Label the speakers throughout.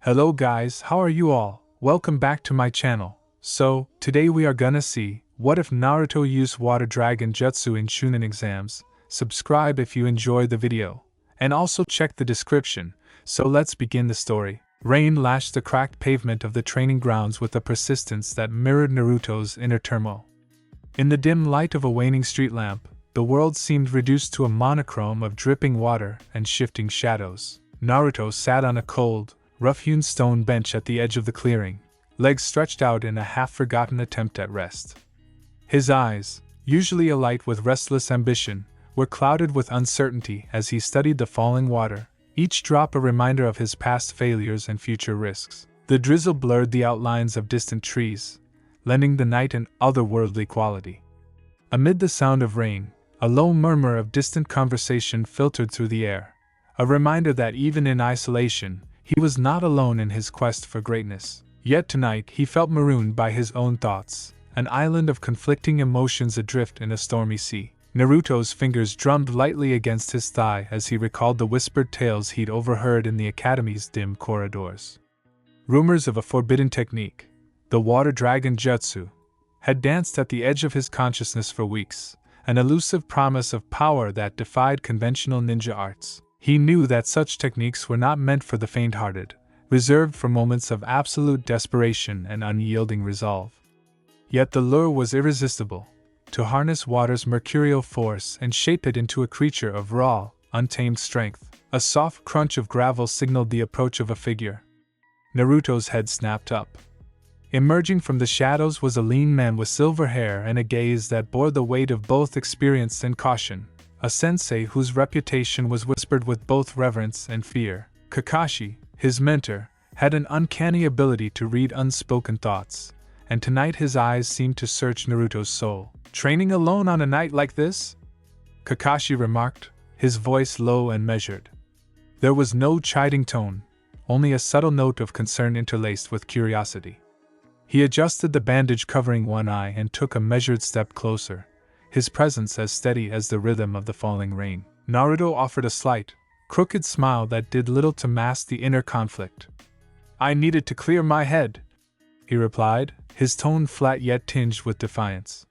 Speaker 1: Hello guys, how are you all? Welcome back to my channel. So, today we are gonna see, what if Naruto used water dragon jutsu in Chunin exams. Subscribe if you enjoyed the video. And also check the description. So let's begin the story. Rain lashed the cracked pavement of the training grounds with a persistence that mirrored Naruto's inner turmoil. In the dim light of a waning street lamp, the world seemed reduced to a monochrome of dripping water and shifting shadows. Naruto sat on a cold, rough-hewn stone bench at the edge of the clearing, legs stretched out in a half-forgotten attempt at rest. His eyes, usually alight with restless ambition, were clouded with uncertainty as he studied the falling water, each drop a reminder of his past failures and future risks. The drizzle blurred the outlines of distant trees, lending the night an otherworldly quality. Amid the sound of rain, a low murmur of distant conversation filtered through the air, a reminder that even in isolation, he was not alone in his quest for greatness. Yet tonight he felt marooned by his own thoughts, an island of conflicting emotions adrift in a stormy sea. Naruto's fingers drummed lightly against his thigh as he recalled the whispered tales he'd overheard in the academy's dim corridors. Rumors of a forbidden technique, the water dragon jutsu, had danced at the edge of his consciousness for weeks, an elusive promise of power that defied conventional ninja arts. He knew that such techniques were not meant for the faint-hearted, reserved for moments of absolute desperation and unyielding resolve. Yet the lure was irresistible, to harness water's mercurial force and shape it into a creature of raw, untamed strength. A soft crunch of gravel signaled the approach of a figure. Naruto's head snapped up. Emerging from the shadows was a lean man with silver hair and a gaze that bore the weight of both experience and caution, a sensei whose reputation was whispered with both reverence and fear. Kakashi, his mentor, had an uncanny ability to read unspoken thoughts, and tonight his eyes seemed to search Naruto's soul. "Training alone on a night like this?" Kakashi remarked, his voice low and measured. There was no chiding tone, only a subtle note of concern interlaced with curiosity. He adjusted the bandage covering one eye and took a measured step closer, his presence as steady as the rhythm of the falling rain. Naruto offered a slight, crooked smile that did little to mask the inner conflict. "I needed to clear my head," he replied, his tone flat yet tinged with defiance.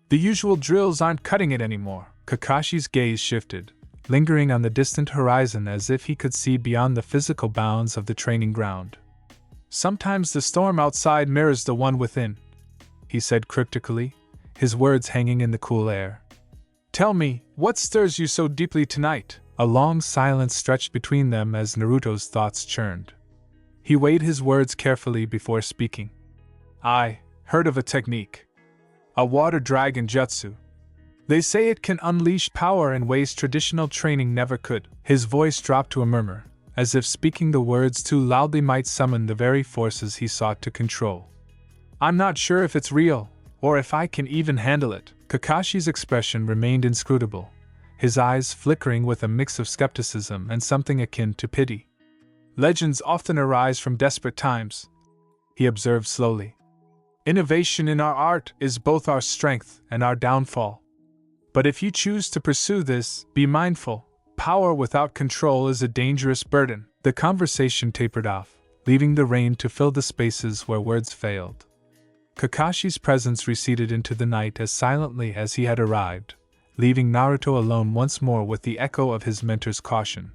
Speaker 1: "The usual drills aren't cutting it anymore." Kakashi's gaze shifted, lingering on the distant horizon as if he could see beyond the physical bounds of the training ground. "Sometimes the storm outside mirrors the one within," he said cryptically, his words hanging in the cool air. "Tell me, what stirs you so deeply tonight?" A long silence stretched between them as Naruto's thoughts churned. He weighed his words carefully before speaking. "I heard of a technique. A water dragon jutsu. They say it can unleash power in ways traditional training never could." His voice dropped to a murmur, as if speaking the words too loudly might summon the very forces he sought to control. "I'm not sure if it's real, or if I can even handle it." Kakashi's expression remained inscrutable, his eyes flickering with a mix of skepticism and something akin to pity. "Legends often arise from desperate times," he observed slowly. "Innovation in our art is both our strength and our downfall. But if you choose to pursue this, be mindful. Power without control is a dangerous burden." The conversation tapered off, leaving the rain to fill the spaces where words failed. Kakashi's presence receded into the night as silently as he had arrived, leaving Naruto alone once more with the echo of his mentor's caution.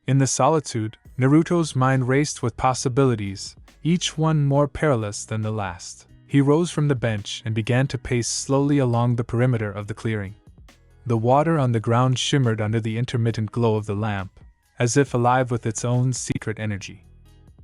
Speaker 1: In the solitude, Naruto's mind raced with possibilities, each one more perilous than the last. He rose from the bench and began to pace slowly along the perimeter of the clearing. The water on the ground shimmered under the intermittent glow of the lamp, as if alive with its own secret energy.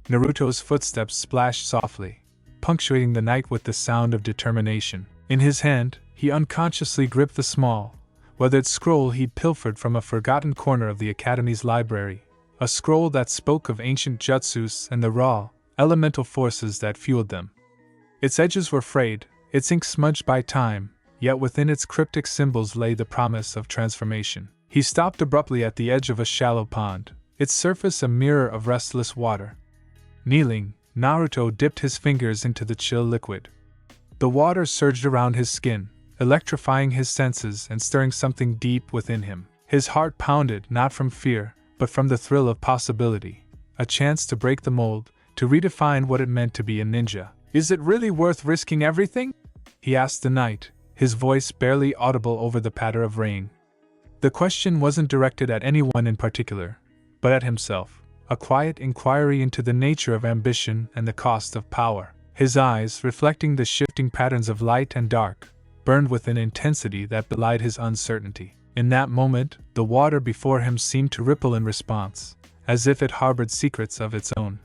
Speaker 1: Naruto's footsteps splashed softly, punctuating the night with the sound of determination. In his hand, he unconsciously gripped the small, weathered scroll he'd pilfered from a forgotten corner of the academy's library, a scroll that spoke of ancient jutsus and the raw, elemental forces that fueled them. Its edges were frayed, its ink smudged by time, yet within its cryptic symbols lay the promise of transformation. He stopped abruptly at the edge of a shallow pond, its surface a mirror of restless water. Kneeling, Naruto dipped his fingers into the chill liquid. The water surged around his skin, electrifying his senses and stirring something deep within him. His heart pounded not from fear, but from the thrill of possibility, a chance to break the mold, to redefine what it meant to be a ninja. "Is it really worth risking everything?" he asked the knight, his voice barely audible over the patter of rain. The question wasn't directed at anyone in particular, but at himself, a quiet inquiry into the nature of ambition and the cost of power. His eyes, reflecting the shifting patterns of light and dark, burned with an intensity that belied his uncertainty. In that moment, the water before him seemed to ripple in response, as if it harbored secrets of its own.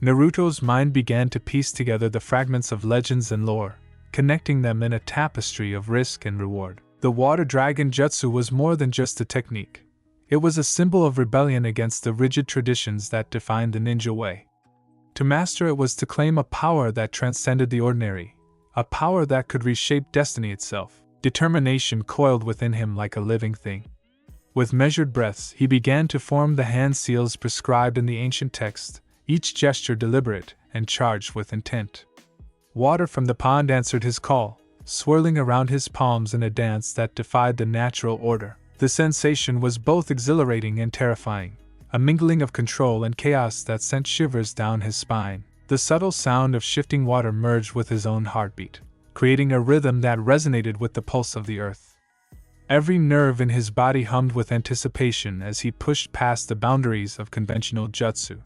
Speaker 1: Naruto's mind began to piece together the fragments of legends and lore, connecting them in a tapestry of risk and reward. The water dragon jutsu was more than just a technique. It was a symbol of rebellion against the rigid traditions that defined the ninja way. To master it was to claim a power that transcended the ordinary, a power that could reshape destiny itself. Determination coiled within him like a living thing. With measured breaths, he began to form the hand seals prescribed in the ancient text, each gesture deliberate and charged with intent. Water from the pond answered his call, swirling around his palms in a dance that defied the natural order. The sensation was both exhilarating and terrifying, a mingling of control and chaos that sent shivers down his spine. The subtle sound of shifting water merged with his own heartbeat, creating a rhythm that resonated with the pulse of the earth. Every nerve in his body hummed with anticipation as he pushed past the boundaries of conventional jutsu.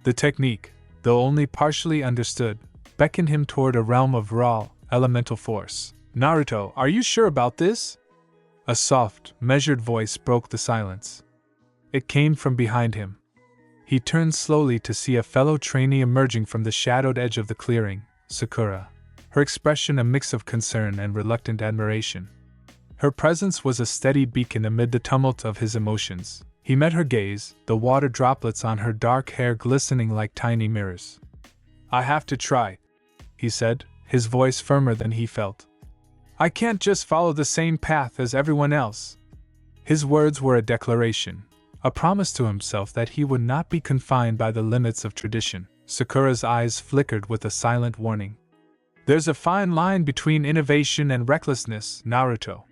Speaker 1: The technique, though only partially understood, beckoned him toward a realm of raw, elemental force. "Naruto, are you sure about this?" A soft, measured voice broke the silence. It came from behind him. He turned slowly to see a fellow trainee emerging from the shadowed edge of the clearing, Sakura, her expression a mix of concern and reluctant admiration. Her presence was a steady beacon amid the tumult of his emotions. He met her gaze, the water droplets on her dark hair glistening like tiny mirrors. "I have to try," he said, his voice firmer than he felt. "I can't just follow the same path as everyone else." His words were a declaration, a promise to himself that he would not be confined by the limits of tradition. Sakura's eyes flickered with a silent warning. "There's a fine line between innovation and recklessness, Naruto.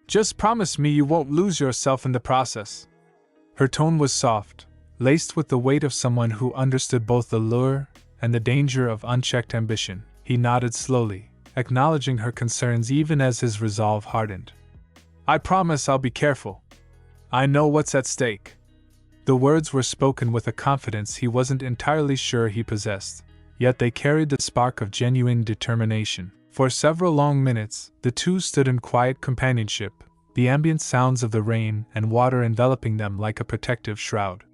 Speaker 1: Just promise me you won't lose yourself in the process." Her tone was soft, laced with the weight of someone who understood both the lure and the danger of unchecked ambition. He nodded slowly, acknowledging her concerns even as his resolve hardened. "I promise I'll be careful. I know what's at stake." The words were spoken with a confidence he wasn't entirely sure he possessed, yet they carried the spark of genuine determination. For several long minutes, the two stood in quiet companionship, the ambient sounds of the rain and water enveloping them like a protective shroud.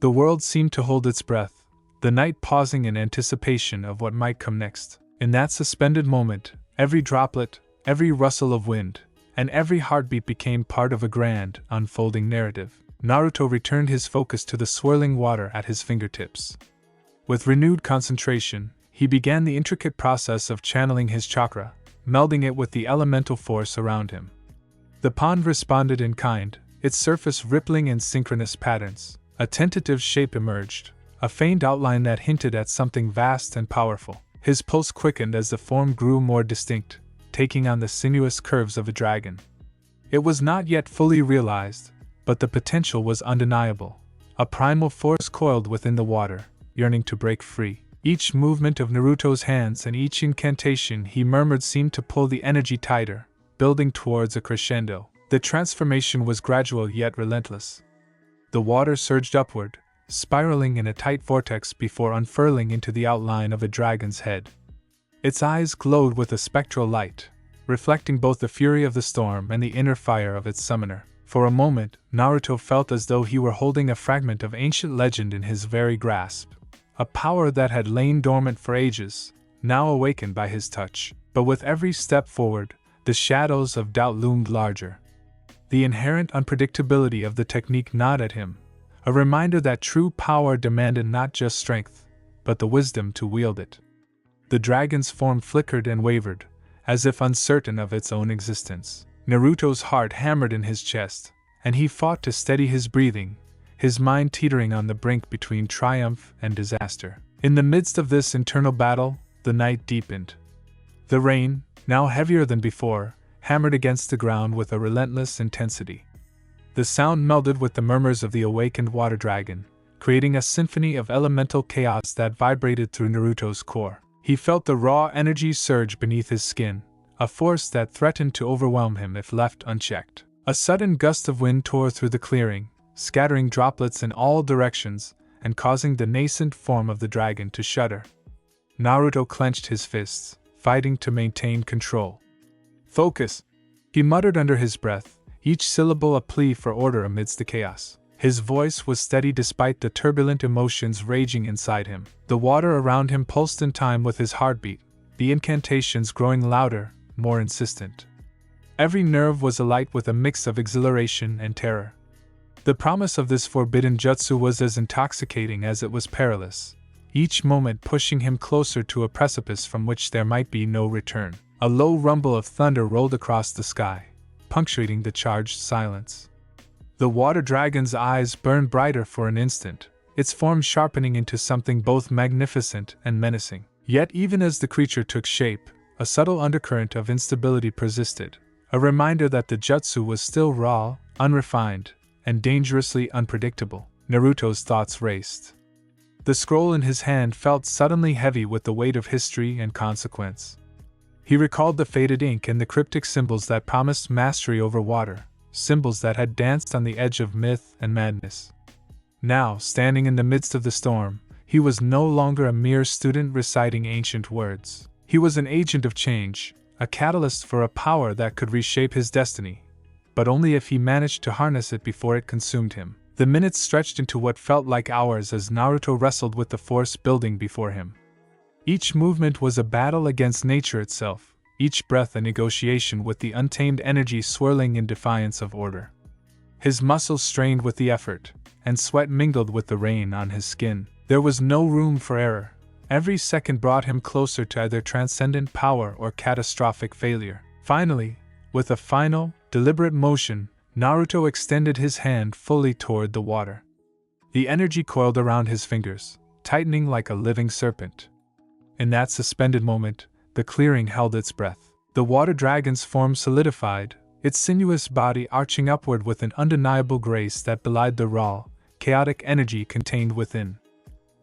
Speaker 1: The world seemed to hold its breath, the night pausing in anticipation of what might come next. In that suspended moment, every droplet, every rustle of wind, and every heartbeat became part of a grand, unfolding narrative. Naruto returned his focus to the swirling water at his fingertips. With renewed concentration, he began the intricate process of channeling his chakra, melding it with the elemental force around him. The pond responded in kind, its surface rippling in synchronous patterns. A tentative shape emerged, a faint outline that hinted at something vast and powerful. His pulse quickened as the form grew more distinct, taking on the sinuous curves of a dragon. It was not yet fully realized, but the potential was undeniable. A primal force coiled within the water, yearning to break free. Each movement of Naruto's hands and each incantation he murmured seemed to pull the energy tighter, building towards a crescendo. The transformation was gradual yet relentless. The water surged upward, spiraling in a tight vortex before unfurling into the outline of a dragon's head. Its eyes glowed with a spectral light, reflecting both the fury of the storm and the inner fire of its summoner. For a moment, Naruto felt as though he were holding a fragment of ancient legend in his very grasp. A power that had lain dormant for ages, now awakened by his touch. But with every step forward, the shadows of doubt loomed larger. The inherent unpredictability of the technique gnawed at him, a reminder that true power demanded not just strength, but the wisdom to wield it. The dragon's form flickered and wavered, as if uncertain of its own existence. Naruto's heart hammered in his chest, and he fought to steady his breathing, his mind teetering on the brink between triumph and disaster. In the midst of this internal battle, the night deepened. The rain, now heavier than before, hammered against the ground with a relentless intensity. The sound melded with the murmurs of the awakened water dragon, creating a symphony of elemental chaos that vibrated through Naruto's core. He felt the raw energy surge beneath his skin, a force that threatened to overwhelm him if left unchecked. A sudden gust of wind tore through the clearing, scattering droplets in all directions and causing the nascent form of the dragon to shudder. Naruto clenched his fists, fighting to maintain control. "Focus," he muttered under his breath, each syllable a plea for order amidst the chaos. His voice was steady despite the turbulent emotions raging inside him. The water around him pulsed in time with his heartbeat, the incantations growing louder, more insistent. Every nerve was alight with a mix of exhilaration and terror. The promise of this forbidden jutsu was as intoxicating as it was perilous, each moment pushing him closer to a precipice from which there might be no return. A low rumble of thunder rolled across the sky, punctuating the charged silence. The water dragon's eyes burned brighter for an instant, its form sharpening into something both magnificent and menacing. Yet even as the creature took shape, a subtle undercurrent of instability persisted, a reminder that the jutsu was still raw, unrefined, and dangerously unpredictable. Naruto's thoughts raced. The scroll in his hand felt suddenly heavy with the weight of history and consequence. He recalled the faded ink and the cryptic symbols that promised mastery over water, symbols that had danced on the edge of myth and madness. Now, standing in the midst of the storm, he was no longer a mere student reciting ancient words. He was an agent of change, a catalyst for a power that could reshape his destiny, but only if he managed to harness it before it consumed him. The minutes stretched into what felt like hours as Naruto wrestled with the force building before him. Each movement was a battle against nature itself, each breath a negotiation with the untamed energy swirling in defiance of order. His muscles strained with the effort, and sweat mingled with the rain on his skin. There was no room for error. Every second brought him closer to either transcendent power or catastrophic failure. Finally, with a final, deliberate motion, Naruto extended his hand fully toward the water. The energy coiled around his fingers, tightening like a living serpent. In that suspended moment, the clearing held its breath. The water dragon's form solidified, its sinuous body arching upward with an undeniable grace that belied the raw, chaotic energy contained within.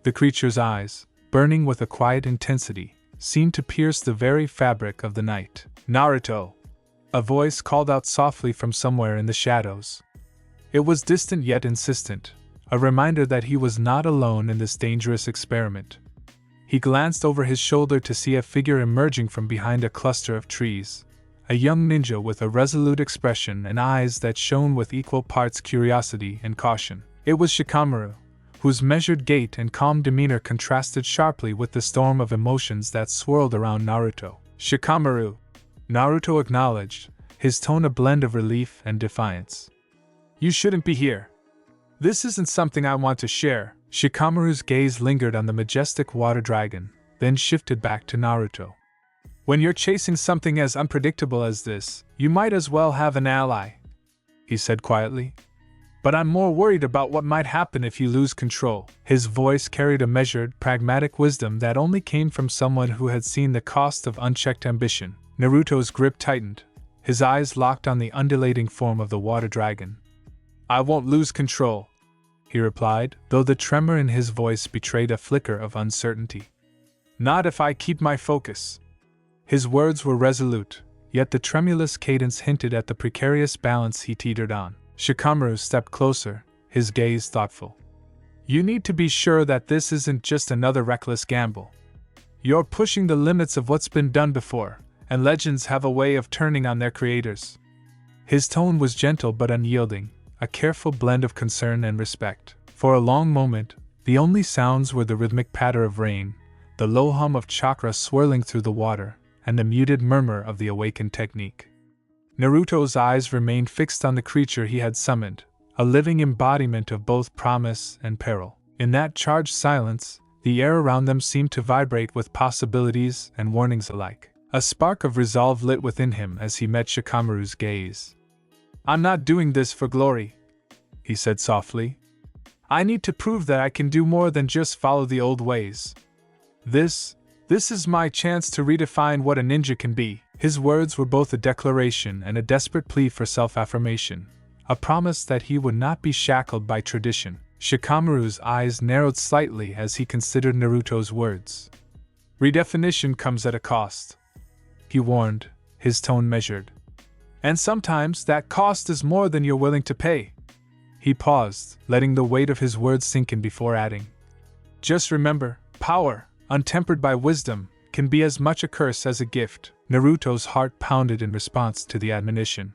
Speaker 1: The creature's eyes, burning with a quiet intensity, seemed to pierce the very fabric of the night. "Naruto!" A voice called out softly from somewhere in the shadows. It was distant yet insistent, a reminder that he was not alone in this dangerous experiment. He glanced over his shoulder to see a figure emerging from behind a cluster of trees, a young ninja with a resolute expression and eyes that shone with equal parts curiosity and caution. It was Shikamaru, whose measured gait and calm demeanor contrasted sharply with the storm of emotions that swirled around Naruto. "Shikamaru," Naruto acknowledged, his tone a blend of relief and defiance. "You shouldn't be here. This isn't something I want to share." Shikamaru's gaze lingered on the majestic water dragon, then shifted back to Naruto. "When you're chasing something as unpredictable as this, you might as well have an ally," he said quietly. "But I'm more worried about what might happen if you lose control." His voice carried a measured, pragmatic wisdom that only came from someone who had seen the cost of unchecked ambition. Naruto's grip tightened, his eyes locked on the undulating form of the water dragon. "I won't lose control," he replied, though the tremor in his voice betrayed a flicker of uncertainty. "Not if I keep my focus." His words were resolute, yet the tremulous cadence hinted at the precarious balance he teetered on. Shikamaru stepped closer, his gaze thoughtful. "You need to be sure that this isn't just another reckless gamble. You're pushing the limits of what's been done before, and legends have a way of turning on their creators." His tone was gentle but unyielding, a careful blend of concern and respect. For a long moment, the only sounds were the rhythmic patter of rain, the low hum of chakra swirling through the water, and the muted murmur of the awakened technique. Naruto's eyes remained fixed on the creature he had summoned, a living embodiment of both promise and peril. In that charged silence, the air around them seemed to vibrate with possibilities and warnings alike. A spark of resolve lit within him as he met Shikamaru's gaze. "I'm not doing this for glory," he said softly. "I need to prove that I can do more than just follow the old ways. This is my chance to redefine what a ninja can be." His words were both a declaration and a desperate plea for self-affirmation, a promise that he would not be shackled by tradition. Shikamaru's eyes narrowed slightly as he considered Naruto's words. Redefinition comes at a cost, he warned, his tone measured. And sometimes that cost is more than you're willing to pay. He paused, letting the weight of his words sink in before adding. Just remember, power, untempered by wisdom, can be as much a curse as a gift. Naruto's heart pounded in response to the admonition.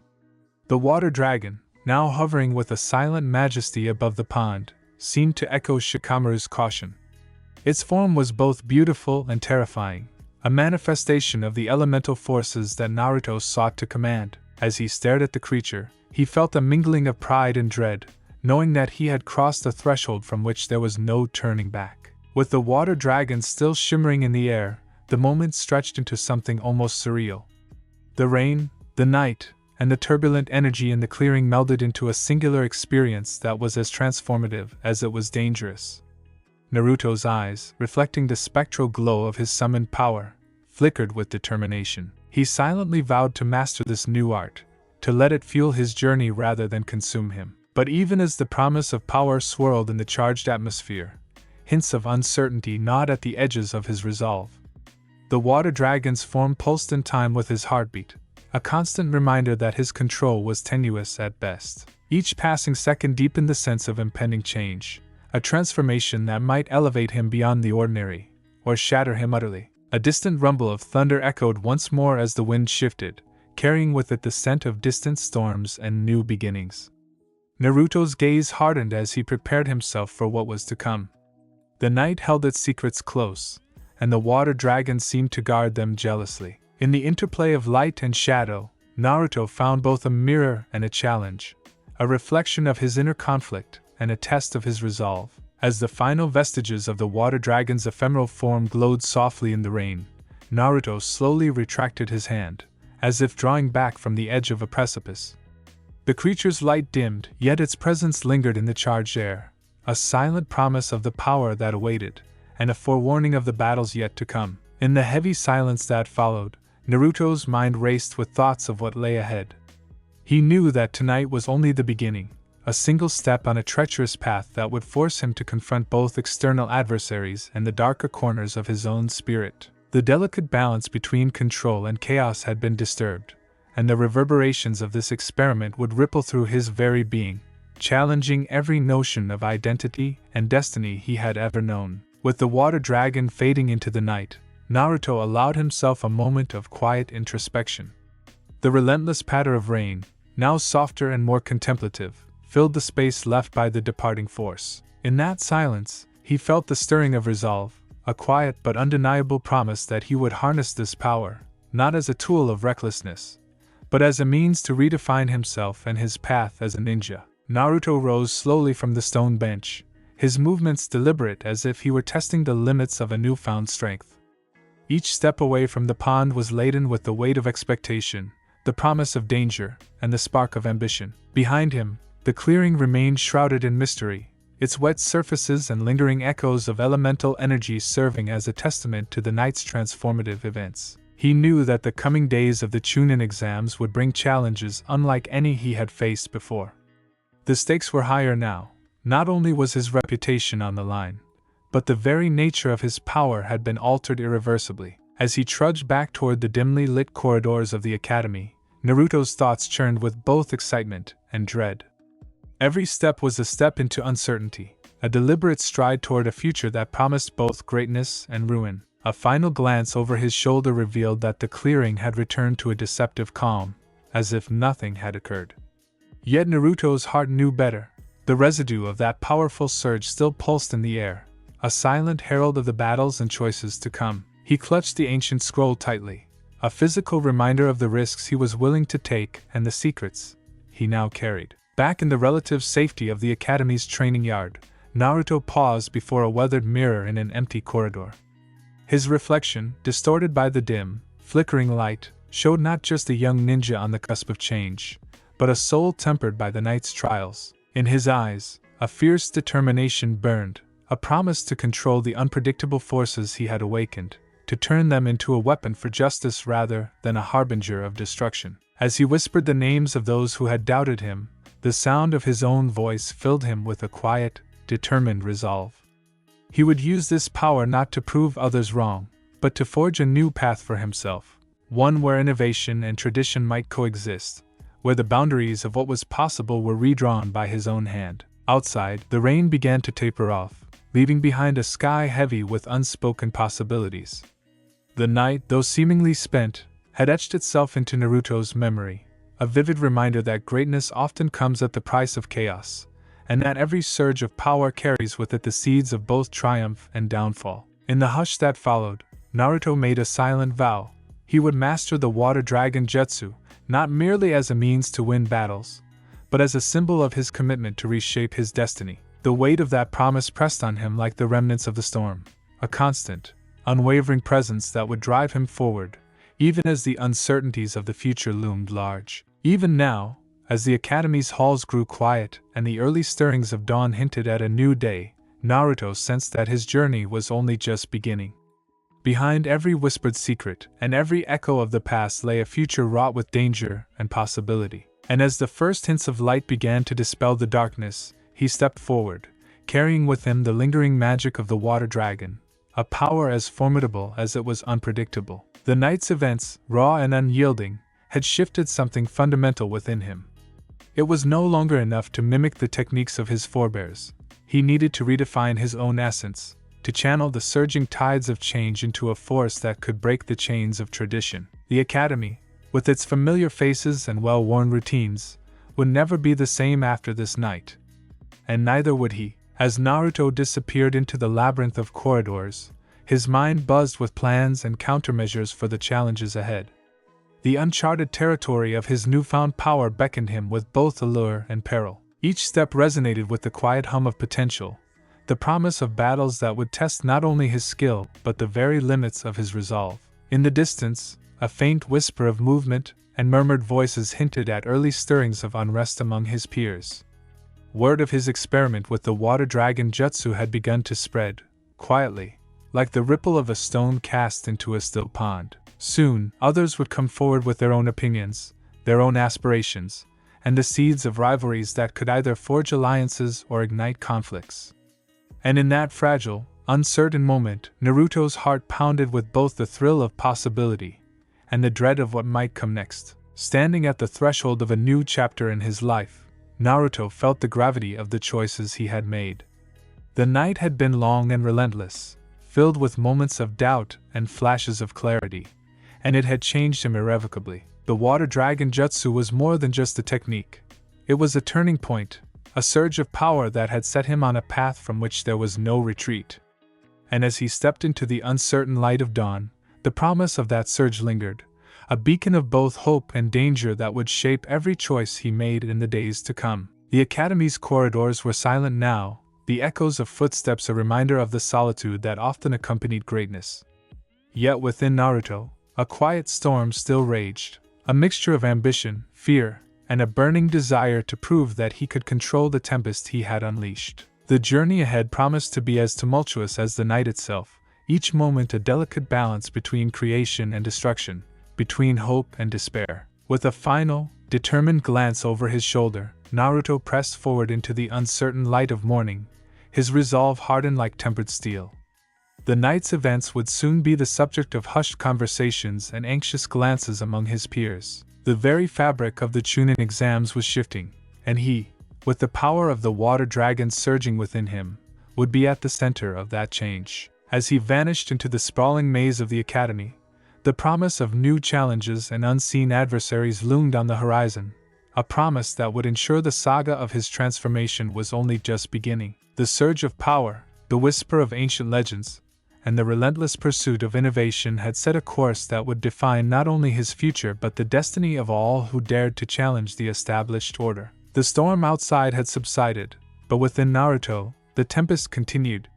Speaker 1: The water dragon, now hovering with a silent majesty above the pond, seemed to echo Shikamaru's caution. Its form was both beautiful and terrifying, a manifestation of the elemental forces that Naruto sought to command. As he stared at the creature, he felt a mingling of pride and dread, knowing that he had crossed a threshold from which there was no turning back. With the water dragon still shimmering in the air, the moment stretched into something almost surreal. The rain, the night, and the turbulent energy in the clearing melded into a singular experience that was as transformative as it was dangerous. Naruto's eyes, reflecting the spectral glow of his summoned power, flickered with determination. He silently vowed to master this new art, to let it fuel his journey rather than consume him. But even as the promise of power swirled in the charged atmosphere, hints of uncertainty gnawed at the edges of his resolve. The water dragon's form pulsed in time with his heartbeat, a constant reminder that his control was tenuous at best. Each passing second deepened the sense of impending change, a transformation that might elevate him beyond the ordinary, or shatter him utterly. A distant rumble of thunder echoed once more as the wind shifted, carrying with it the scent of distant storms and new beginnings. Naruto's gaze hardened as he prepared himself for what was to come. The night held its secrets close, and the water dragon seemed to guard them jealously. In the interplay of light and shadow, Naruto found both a mirror and a challenge, a reflection of his inner conflict and a test of his resolve. As the final vestiges of the water dragon's ephemeral form glowed softly in the rain, Naruto slowly retracted his hand, as if drawing back from the edge of a precipice. The creature's light dimmed, yet its presence lingered in the charged air, a silent promise of the power that awaited, and a forewarning of the battles yet to come. In the heavy silence that followed, Naruto's mind raced with thoughts of what lay ahead. He knew that tonight was only the beginning, a single step on a treacherous path that would force him to confront both external adversaries and the darker corners of his own spirit. The delicate balance between control and chaos had been disturbed, and the reverberations of this experiment would ripple through his very being, challenging every notion of identity and destiny he had ever known. With the water dragon fading into the night, Naruto allowed himself a moment of quiet introspection. The relentless patter of rain, now softer and more contemplative, filled the space left by the departing force. In that silence, he felt the stirring of resolve, a quiet but undeniable promise that he would harness this power, not as a tool of recklessness, but as a means to redefine himself and his path as a ninja. Naruto rose slowly from the stone bench, his movements deliberate as if he were testing the limits of a newfound strength. Each step away from the pond was laden with the weight of expectation, the promise of danger, and the spark of ambition. Behind him, the clearing remained shrouded in mystery, its wet surfaces and lingering echoes of elemental energy serving as a testament to the night's transformative events. He knew that the coming days of the Chunin exams would bring challenges unlike any he had faced before. The stakes were higher now. Not only was his reputation on the line, but the very nature of his power had been altered irreversibly. As he trudged back toward the dimly lit corridors of the academy, Naruto's thoughts churned with both excitement and dread. Every step was a step into uncertainty, a deliberate stride toward a future that promised both greatness and ruin. A final glance over his shoulder revealed that the clearing had returned to a deceptive calm, as if nothing had occurred. Yet Naruto's heart knew better. The residue of that powerful surge still pulsed in the air, a silent herald of the battles and choices to come. He clutched the ancient scroll tightly, a physical reminder of the risks he was willing to take and the secrets he now carried. Back in the relative safety of the academy's training yard, Naruto paused before a weathered mirror in an empty corridor. His reflection, distorted by the dim, flickering light, showed not just a young ninja on the cusp of change, but a soul tempered by the night's trials. In his eyes, a fierce determination burned, a promise to control the unpredictable forces he had awakened, to turn them into a weapon for justice rather than a harbinger of destruction. As he whispered the names of those who had doubted him, the sound of his own voice filled him with a quiet, determined resolve. He would use this power not to prove others wrong, but to forge a new path for himself, one where innovation and tradition might coexist, where the boundaries of what was possible were redrawn by his own hand. Outside, the rain began to taper off, leaving behind a sky heavy with unspoken possibilities. The night, though seemingly spent, had etched itself into Naruto's memory, a vivid reminder that greatness often comes at the price of chaos, and that every surge of power carries with it the seeds of both triumph and downfall. In the hush that followed, Naruto made a silent vow. He would master the water dragon Jutsu, not merely as a means to win battles, but as a symbol of his commitment to reshape his destiny. The weight of that promise pressed on him like the remnants of the storm, a constant, unwavering presence that would drive him forward, even as the uncertainties of the future loomed large. Even now, as the academy's halls grew quiet and the early stirrings of dawn hinted at a new day, Naruto sensed that his journey was only just beginning. Behind every whispered secret and every echo of the past lay a future wrought with danger and possibility. And as the first hints of light began to dispel the darkness, he stepped forward, carrying with him the lingering magic of the water dragon, a power as formidable as it was unpredictable. The night's events, raw and unyielding, had shifted something fundamental within him. It was no longer enough to mimic the techniques of his forebears. He needed to redefine his own essence, to channel the surging tides of change into a force that could break the chains of tradition. The academy, with its familiar faces and well-worn routines, would never be the same after this night. And neither would he. As Naruto disappeared into the labyrinth of corridors, his mind buzzed with plans and countermeasures for the challenges ahead. The uncharted territory of his newfound power beckoned him with both allure and peril. Each step resonated with the quiet hum of potential, the promise of battles that would test not only his skill but the very limits of his resolve. In the distance, a faint whisper of movement and murmured voices hinted at early stirrings of unrest among his peers. Word of his experiment with the water dragon Jutsu had begun to spread, quietly, like the ripple of a stone cast into a still pond. Soon, others would come forward with their own opinions, their own aspirations, and the seeds of rivalries that could either forge alliances or ignite conflicts. And in that fragile, uncertain moment, Naruto's heart pounded with both the thrill of possibility and the dread of what might come next. Standing at the threshold of a new chapter in his life, Naruto felt the gravity of the choices he had made. The night had been long and relentless, filled with moments of doubt and flashes of clarity, and it had changed him irrevocably. The water dragon Jutsu was more than just a technique. It was a turning point, a surge of power that had set him on a path from which there was no retreat. And as he stepped into the uncertain light of dawn, the promise of that surge lingered, a beacon of both hope and danger that would shape every choice he made in the days to come. The academy's corridors were silent now, the echoes of footsteps a reminder of the solitude that often accompanied greatness. Yet within Naruto, a quiet storm still raged, a mixture of ambition, fear, and a burning desire to prove that he could control the tempest he had unleashed. The journey ahead promised to be as tumultuous as the night itself, each moment a delicate balance between creation and destruction, between hope and despair. With a final, determined glance over his shoulder, Naruto pressed forward into the uncertain light of morning, his resolve hardened like tempered steel. The night's events would soon be the subject of hushed conversations and anxious glances among his peers. The very fabric of the Chunin exams was shifting, and he, with the power of the water dragon surging within him, would be at the center of that change. As he vanished into the sprawling maze of the academy, the promise of new challenges and unseen adversaries loomed on the horizon, a promise that would ensure the saga of his transformation was only just beginning. The surge of power, the whisper of ancient legends, and the relentless pursuit of innovation had set a course that would define not only his future but the destiny of all who dared to challenge the established order. The storm outside had subsided, but within Naruto, the tempest continued.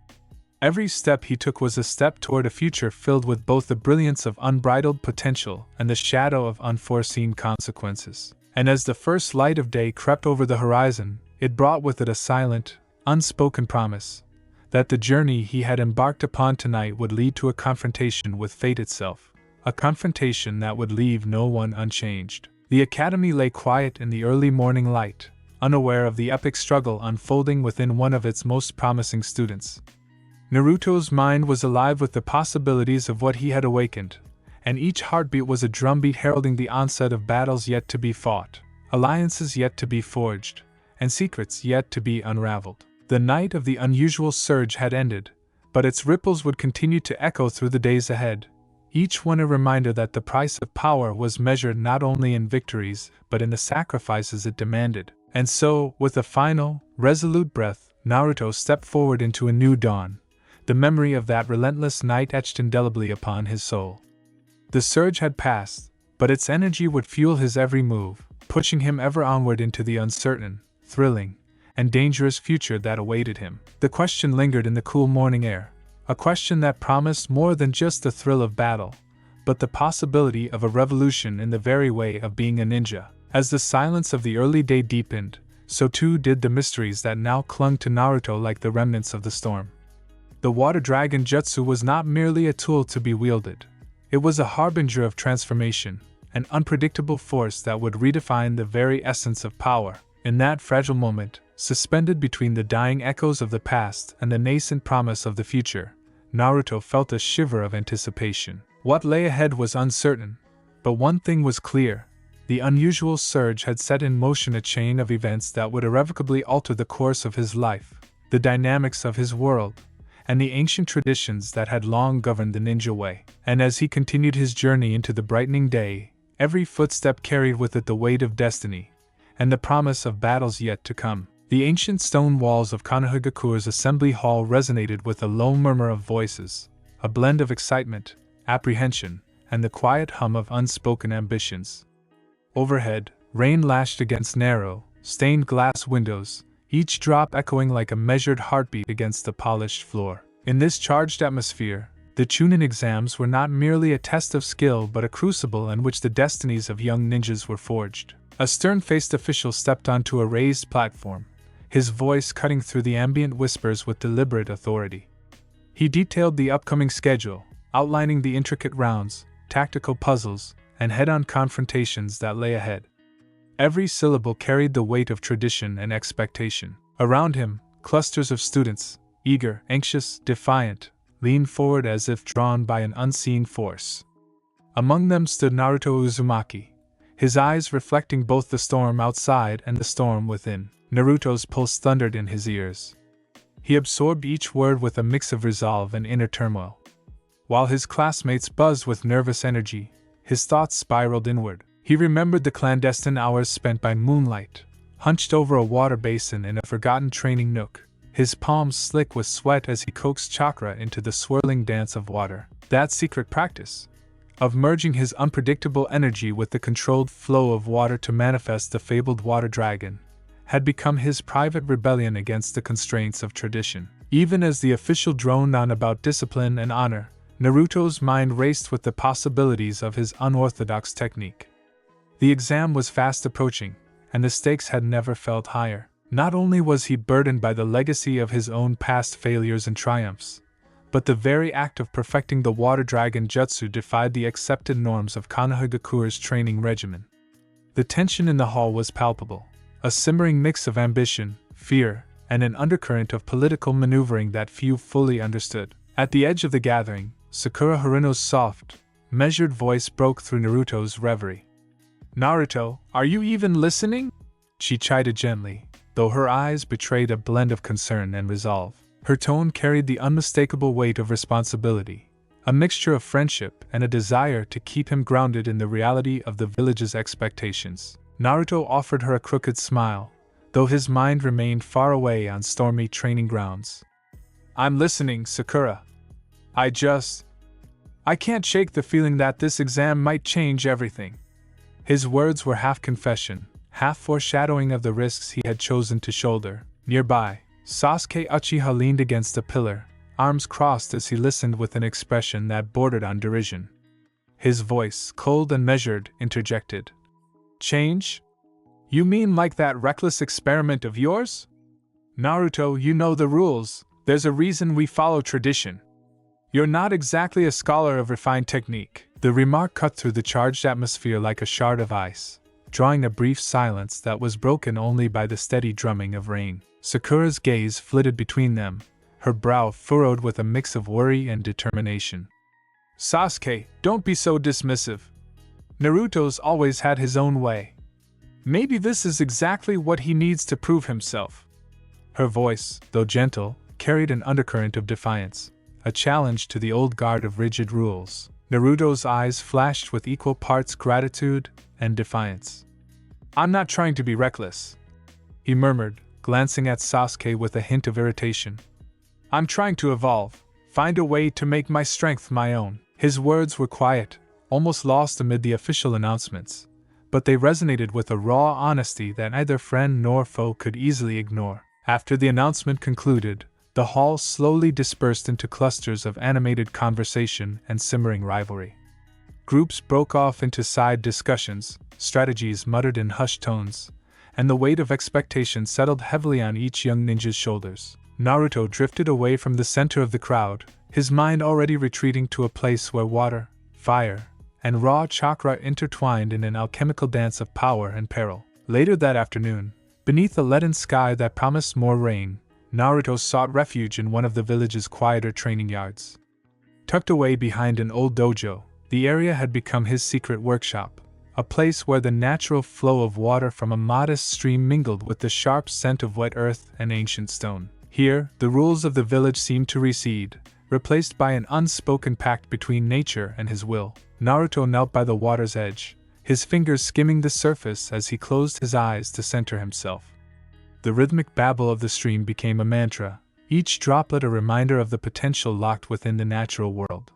Speaker 1: Every step he took was a step toward a future filled with both the brilliance of unbridled potential and the shadow of unforeseen consequences. And as the first light of day crept over the horizon, it brought with it a silent, unspoken promise that the journey he had embarked upon tonight would lead to a confrontation with fate itself, a confrontation that would leave no one unchanged. The academy lay quiet in the early morning light, unaware of the epic struggle unfolding within one of its most promising students. Naruto's mind was alive with the possibilities of what he had awakened, and each heartbeat was a drumbeat heralding the onset of battles yet to be fought, alliances yet to be forged, and secrets yet to be unraveled. The night of the unusual surge had ended, but its ripples would continue to echo through the days ahead, each one a reminder that the price of power was measured not only in victories but in the sacrifices it demanded. And so, with a final, resolute breath, Naruto stepped forward into a new dawn, the memory of that relentless night etched indelibly upon his soul. The surge had passed, but its energy would fuel his every move, pushing him ever onward into the uncertain, thrilling, and dangerous future that awaited him. The question lingered in the cool morning air, a question that promised more than just the thrill of battle, but the possibility of a revolution in the very way of being a ninja. As the silence of the early day deepened, so too did the mysteries that now clung to Naruto like the remnants of the storm. The water dragon Jutsu was not merely a tool to be wielded. It was a harbinger of transformation, an unpredictable force that would redefine the very essence of power. In that fragile moment, suspended between the dying echoes of the past and the nascent promise of the future, Naruto felt a shiver of anticipation. What lay ahead was uncertain, but one thing was clear. The unusual surge had set in motion a chain of events that would irrevocably alter the course of his life, the dynamics of his world, and the ancient traditions that had long governed the ninja way. And as he continued his journey into the brightening day, every footstep carried with it the weight of destiny, and the promise of battles yet to come. The ancient stone walls of Konohagakure's assembly hall resonated with a low murmur of voices, a blend of excitement, apprehension, and the quiet hum of unspoken ambitions. Overhead, rain lashed against narrow, stained glass windows, each drop echoing like a measured heartbeat against the polished floor. In this charged atmosphere, the Chunin exams were not merely a test of skill but a crucible in which the destinies of young ninjas were forged. A stern-faced official stepped onto a raised platform, his voice cutting through the ambient whispers with deliberate authority. He detailed the upcoming schedule, outlining the intricate rounds, tactical puzzles, and head-on confrontations that lay ahead. Every syllable carried the weight of tradition and expectation. Around him, clusters of students, eager, anxious, defiant, leaned forward as if drawn by an unseen force. Among them stood Naruto Uzumaki, his eyes reflecting both the storm outside and the storm within. Naruto's pulse thundered in his ears. He absorbed each word with a mix of resolve and inner turmoil. While his classmates buzzed with nervous energy, his thoughts spiraled inward. He remembered the clandestine hours spent by moonlight, hunched over a water basin in a forgotten training nook, his palms slick with sweat as he coaxed chakra into the swirling dance of water. That secret practice, of merging his unpredictable energy with the controlled flow of water to manifest the fabled water dragon, had become his private rebellion against the constraints of tradition. Even as the official droned on about discipline and honor, Naruto's mind raced with the possibilities of his unorthodox technique. The exam was fast approaching, and the stakes had never felt higher. Not only was he burdened by the legacy of his own past failures and triumphs, but the very act of perfecting the water dragon jutsu defied the accepted norms of Konohagakure's training regimen. The tension in the hall was palpable, a simmering mix of ambition, fear, and an undercurrent of political maneuvering that few fully understood. At the edge of the gathering, Sakura Haruno's soft, measured voice broke through Naruto's reverie. "Naruto, are you even listening?" she chided gently, though her eyes betrayed a blend of concern and resolve. Her tone carried the unmistakable weight of responsibility, a mixture of friendship and a desire to keep him grounded in the reality of the village's expectations. Naruto offered her a crooked smile, though his mind remained far away on stormy training grounds. "I'm listening, Sakura. I can't shake the feeling that this exam might change everything." His words were half confession, half foreshadowing of the risks he had chosen to shoulder. Nearby, Sasuke Uchiha leaned against a pillar, arms crossed as he listened with an expression that bordered on derision. His voice, cold and measured, interjected. "Change? You mean like that reckless experiment of yours? Naruto, you know the rules. There's a reason we follow tradition. You're not exactly a scholar of refined technique." The remark cut through the charged atmosphere like a shard of ice, drawing a brief silence that was broken only by the steady drumming of rain. Sakura's gaze flitted between them, her brow furrowed with a mix of worry and determination. "Sasuke, don't be so dismissive. Naruto's always had his own way. Maybe this is exactly what he needs to prove himself." Her voice, though gentle, carried an undercurrent of defiance, a challenge to the old guard of rigid rules. Naruto's eyes flashed with equal parts gratitude and defiance. "I'm not trying to be reckless," he murmured, glancing at Sasuke with a hint of irritation. "I'm trying to evolve, find a way to make my strength my own." His words were quiet, almost lost amid the official announcements, but they resonated with a raw honesty that neither friend nor foe could easily ignore. After the announcement concluded, the hall slowly dispersed into clusters of animated conversation and simmering rivalry. Groups broke off into side discussions, strategies muttered in hushed tones, and the weight of expectation settled heavily on each young ninja's shoulders. Naruto drifted away from the center of the crowd, his mind already retreating to a place where water, fire, and raw chakra intertwined in an alchemical dance of power and peril. Later that afternoon, beneath a leaden sky that promised more rain, Naruto sought refuge in one of the village's quieter training yards. Tucked away behind an old dojo, the area had become his secret workshop, a place where the natural flow of water from a modest stream mingled with the sharp scent of wet earth and ancient stone. Here, the rules of the village seemed to recede, replaced by an unspoken pact between nature and his will. Naruto knelt by the water's edge, his fingers skimming the surface as he closed his eyes to center himself. The rhythmic babble of the stream became a mantra, each droplet a reminder of the potential locked within the natural world.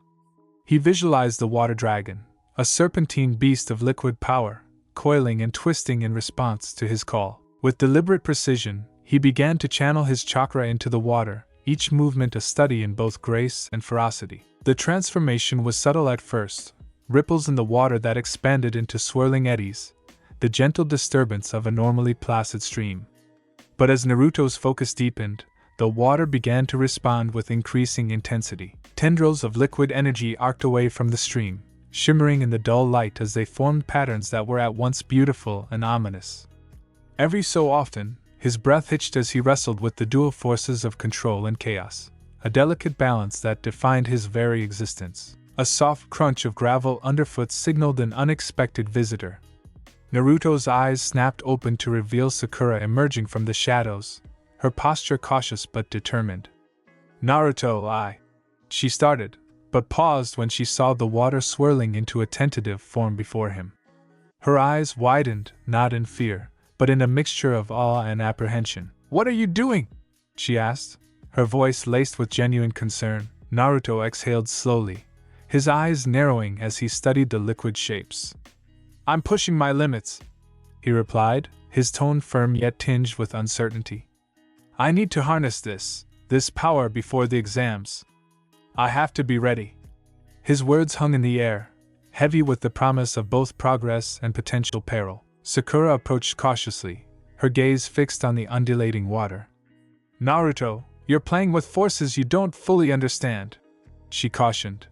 Speaker 1: He visualized the water dragon, a serpentine beast of liquid power, coiling and twisting in response to his call. With deliberate precision, he began to channel his chakra into the water, each movement a study in both grace and ferocity. The transformation was subtle at first, ripples in the water that expanded into swirling eddies, the gentle disturbance of a normally placid stream. But as Naruto's focus deepened, the water began to respond with increasing intensity. Tendrils of liquid energy arced away from the stream, shimmering in the dull light as they formed patterns that were at once beautiful and ominous. Every so often, his breath hitched as he wrestled with the dual forces of control and chaos, a delicate balance that defined his very existence. A soft crunch of gravel underfoot signaled an unexpected visitor. Naruto's eyes snapped open to reveal Sakura emerging from the shadows, her posture cautious but determined. "Naruto, She started, but paused when she saw the water swirling into a tentative form before him. Her eyes widened, not in fear, but in a mixture of awe and apprehension. "What are you doing?" she asked, her voice laced with genuine concern. Naruto exhaled slowly, his eyes narrowing as he studied the liquid shapes. "I'm pushing my limits," he replied, his tone firm yet tinged with uncertainty. "I need to harness this power before the exams. I have to be ready." His words hung in the air, heavy with the promise of both progress and potential peril. Sakura approached cautiously, her gaze fixed on the undulating water. "Naruto, you're playing with forces you don't fully understand," she cautioned.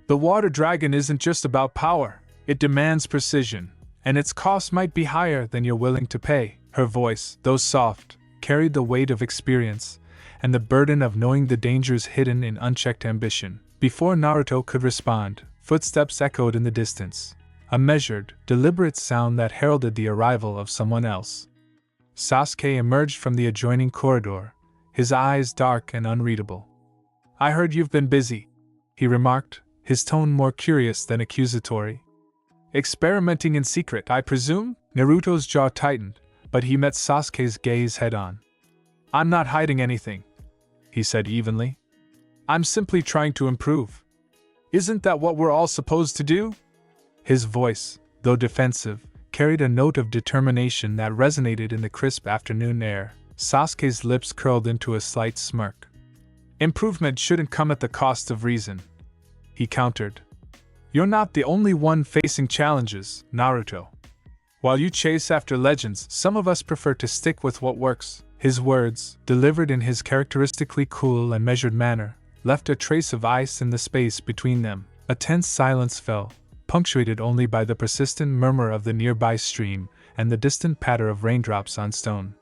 Speaker 1: "The water dragon isn't just about power, it demands precision, and its cost might be higher than you're willing to pay." Her voice, though soft, carried the weight of experience and the burden of knowing the dangers hidden in unchecked ambition. Before Naruto could respond, footsteps echoed in the distance, a measured, deliberate sound that heralded the arrival of someone else. Sasuke emerged from the adjoining corridor, his eyes dark and unreadable. "I heard you've been busy," he remarked, his tone more curious than accusatory. "Experimenting in secret, I presume?" Naruto's jaw tightened, but he met Sasuke's gaze head-on. "I'm not hiding anything," he said evenly. "I'm simply trying to improve. Isn't that what we're all supposed to do?" His voice, though defensive, carried a note of determination that resonated in the crisp afternoon air. Sasuke's lips curled into a slight smirk. "Improvement shouldn't come at the cost of reason," he countered. "You're not the only one facing challenges, Naruto. While you chase after legends, some of us prefer to stick with what works." His words, delivered in his characteristically cool and measured manner, left a trace of ice in the space between them. A tense silence fell, punctuated only by the persistent murmur of the nearby stream and the distant patter of raindrops on stone.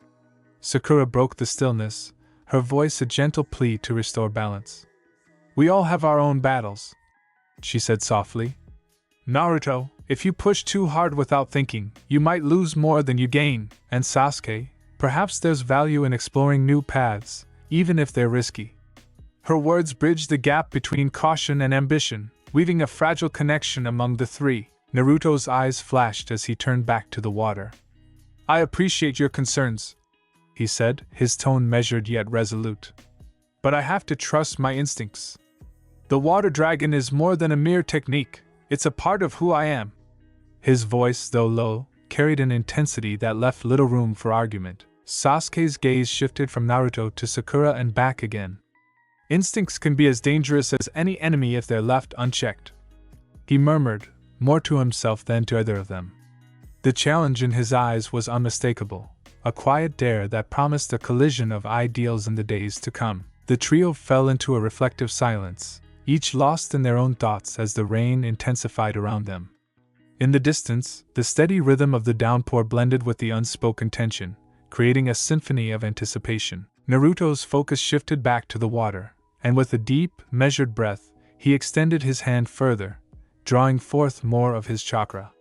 Speaker 1: Sakura broke the stillness, her voice a gentle plea to restore balance. "We all have our own battles," she said softly. "Naruto, if you push too hard without thinking, you might lose more than you gain, and Sasuke, perhaps there's value in exploring new paths, even if they're risky." Her words bridged the gap between caution and ambition, weaving a fragile connection among the three. Naruto's eyes flashed as he turned back to the water. "I appreciate your concerns," he said, his tone measured yet resolute. "But I have to trust my instincts. The water dragon is more than a mere technique, it's a part of who I am." His voice, though low, carried an intensity that left little room for argument. Sasuke's gaze shifted from Naruto to Sakura and back again. "Instincts can be as dangerous as any enemy if they're left unchecked," he murmured, more to himself than to either of them. The challenge in his eyes was unmistakable, a quiet dare that promised a collision of ideals in the days to come. The trio fell into a reflective silence, each lost in their own thoughts as the rain intensified around them. In the distance, the steady rhythm of the downpour blended with the unspoken tension, creating a symphony of anticipation. Naruto's focus shifted back to the water, and with a deep, measured breath, he extended his hand further, drawing forth more of his chakra.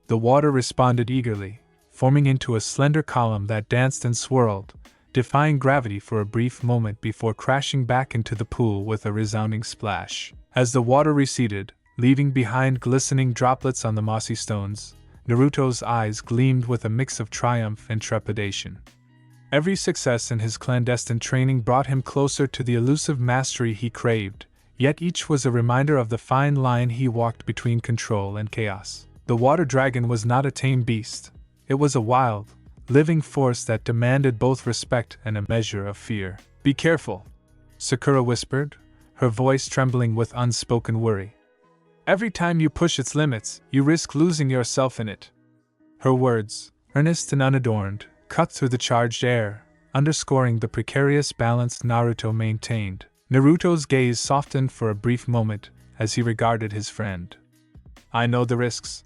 Speaker 1: The water responded eagerly, forming into a slender column that danced and swirled, defying gravity for a brief moment before crashing back into the pool with a resounding splash. As the water receded, leaving behind glistening droplets on the mossy stones, Naruto's eyes gleamed with a mix of triumph and trepidation. Every success in his clandestine training brought him closer to the elusive mastery he craved, yet each was a reminder of the fine line he walked between control and chaos. The water dragon was not a tame beast. It was a wild, living force that demanded both respect and a measure of fear. "Be careful," Sakura whispered, her voice trembling with unspoken worry. "Every time you push its limits, you risk losing yourself in it." Her words, earnest and unadorned, cut through the charged air, underscoring the precarious balance Naruto maintained. Naruto's gaze softened for a brief moment as he regarded his friend. "I know the risks,"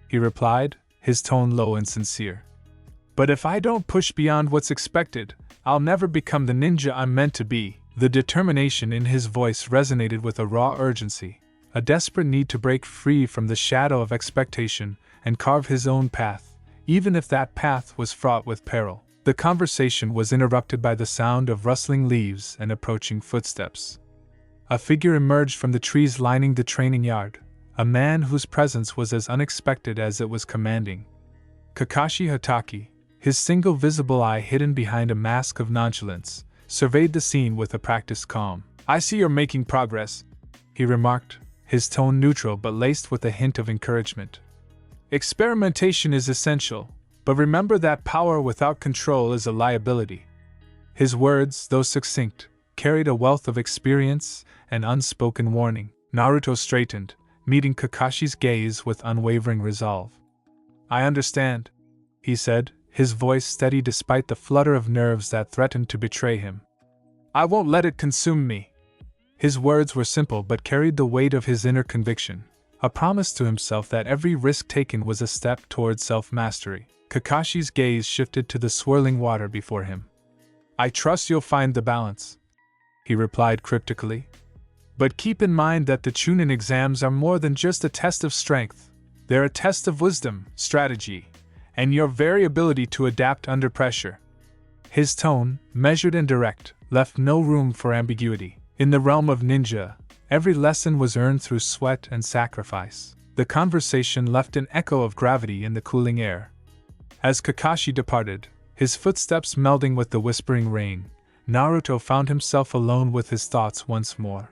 Speaker 1: he replied, his tone low and sincere. "But if I don't push beyond what's expected, I'll never become the ninja I'm meant to be." The determination in his voice resonated with a raw urgency, a desperate need to break free from the shadow of expectation and carve his own path, even if that path was fraught with peril. The conversation was interrupted by the sound of rustling leaves and approaching footsteps. A figure emerged from the trees lining the training yard, a man whose presence was as unexpected as it was commanding. Kakashi Hatake, his single visible eye hidden behind a mask of nonchalance, surveyed the scene with a practiced calm. "I see you're making progress," he remarked, his tone neutral but laced with a hint of encouragement. "Experimentation is essential, but remember that power without control is a liability." His words, though succinct, carried a wealth of experience and unspoken warning. Naruto straightened, meeting Kakashi's gaze with unwavering resolve. "I understand," he said, his voice steady despite the flutter of nerves that threatened to betray him. "I won't let it consume me." His words were simple but carried the weight of his inner conviction, a promise to himself that every risk taken was a step toward self-mastery. Kakashi's gaze shifted to the swirling water before him. "I trust you'll find the balance," he replied cryptically. "But keep in mind that the Chunin exams are more than just a test of strength. They're a test of wisdom, strategy, and your very ability to adapt under pressure." His tone, measured and direct, left no room for ambiguity. In the realm of ninja, every lesson was earned through sweat and sacrifice. The conversation left an echo of gravity in the cooling air. As Kakashi departed, his footsteps melding with the whispering rain, Naruto found himself alone with his thoughts once more.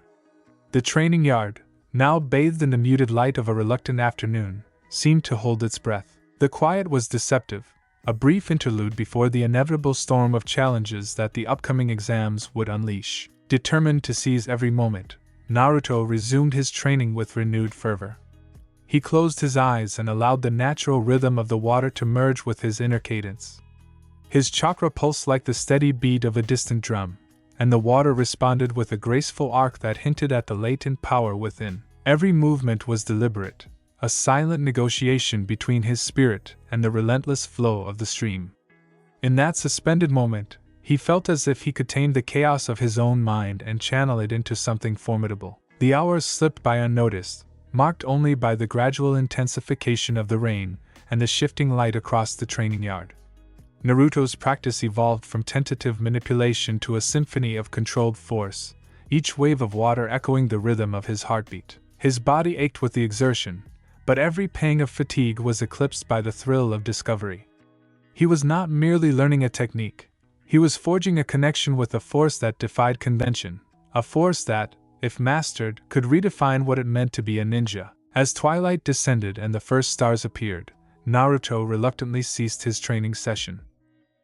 Speaker 1: The training yard, now bathed in the muted light of a reluctant afternoon, seemed to hold its breath. The quiet was deceptive, a brief interlude before the inevitable storm of challenges that the upcoming exams would unleash. Determined to seize every moment, Naruto resumed his training with renewed fervor. He closed his eyes and allowed the natural rhythm of the water to merge with his inner cadence. His chakra pulsed like the steady beat of a distant drum, and the water responded with a graceful arc that hinted at the latent power within. Every movement was deliberate, a silent negotiation between his spirit and the relentless flow of the stream. In that suspended moment, he felt as if he could tame the chaos of his own mind and channel it into something formidable. The hours slipped by unnoticed, marked only by the gradual intensification of the rain and the shifting light across the training yard. Naruto's practice evolved from tentative manipulation to a symphony of controlled force, each wave of water echoing the rhythm of his heartbeat. His body ached with the exertion, but every pang of fatigue was eclipsed by the thrill of discovery. He was not merely learning a technique, he was forging a connection with a force that defied convention, a force that, if mastered, could redefine what it meant to be a ninja. As twilight descended and the first stars appeared, Naruto reluctantly ceased his training session.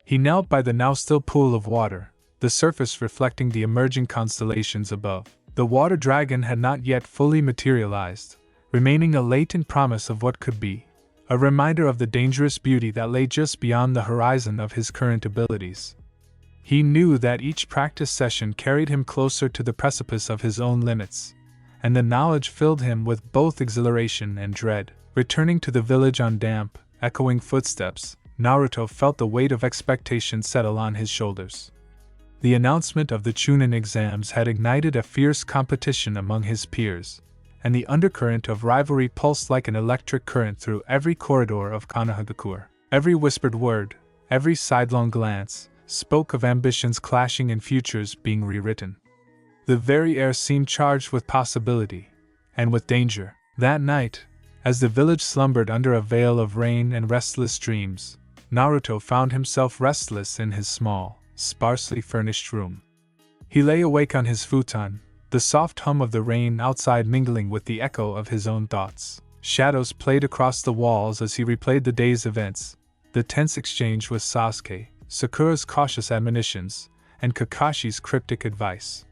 Speaker 1: He knelt by the now still pool of water, the surface reflecting the emerging constellations above. The water dragon had not yet fully materialized, remaining a latent promise of what could be, a reminder of the dangerous beauty that lay just beyond the horizon of his current abilities. He knew that each practice session carried him closer to the precipice of his own limits, and the knowledge filled him with both exhilaration and dread. Returning to the village on damp, echoing footsteps, Naruto felt the weight of expectation settle on his shoulders. The announcement of the Chunin exams had ignited a fierce competition among his peers, and the undercurrent of rivalry pulsed like an electric current through every corridor of Konohagakure. Every whispered word, every sidelong glance, spoke of ambitions clashing and futures being rewritten. The very air seemed charged with possibility, and with danger. That night, as the village slumbered under a veil of rain and restless dreams, Naruto found himself restless in his small, sparsely furnished room. He lay awake on his futon, the soft hum of the rain outside mingling with the echo of his own thoughts. Shadows played across the walls as he replayed the day's events, the tense exchange with Sasuke, Sakura's cautious admonitions, and Kakashi's cryptic advice.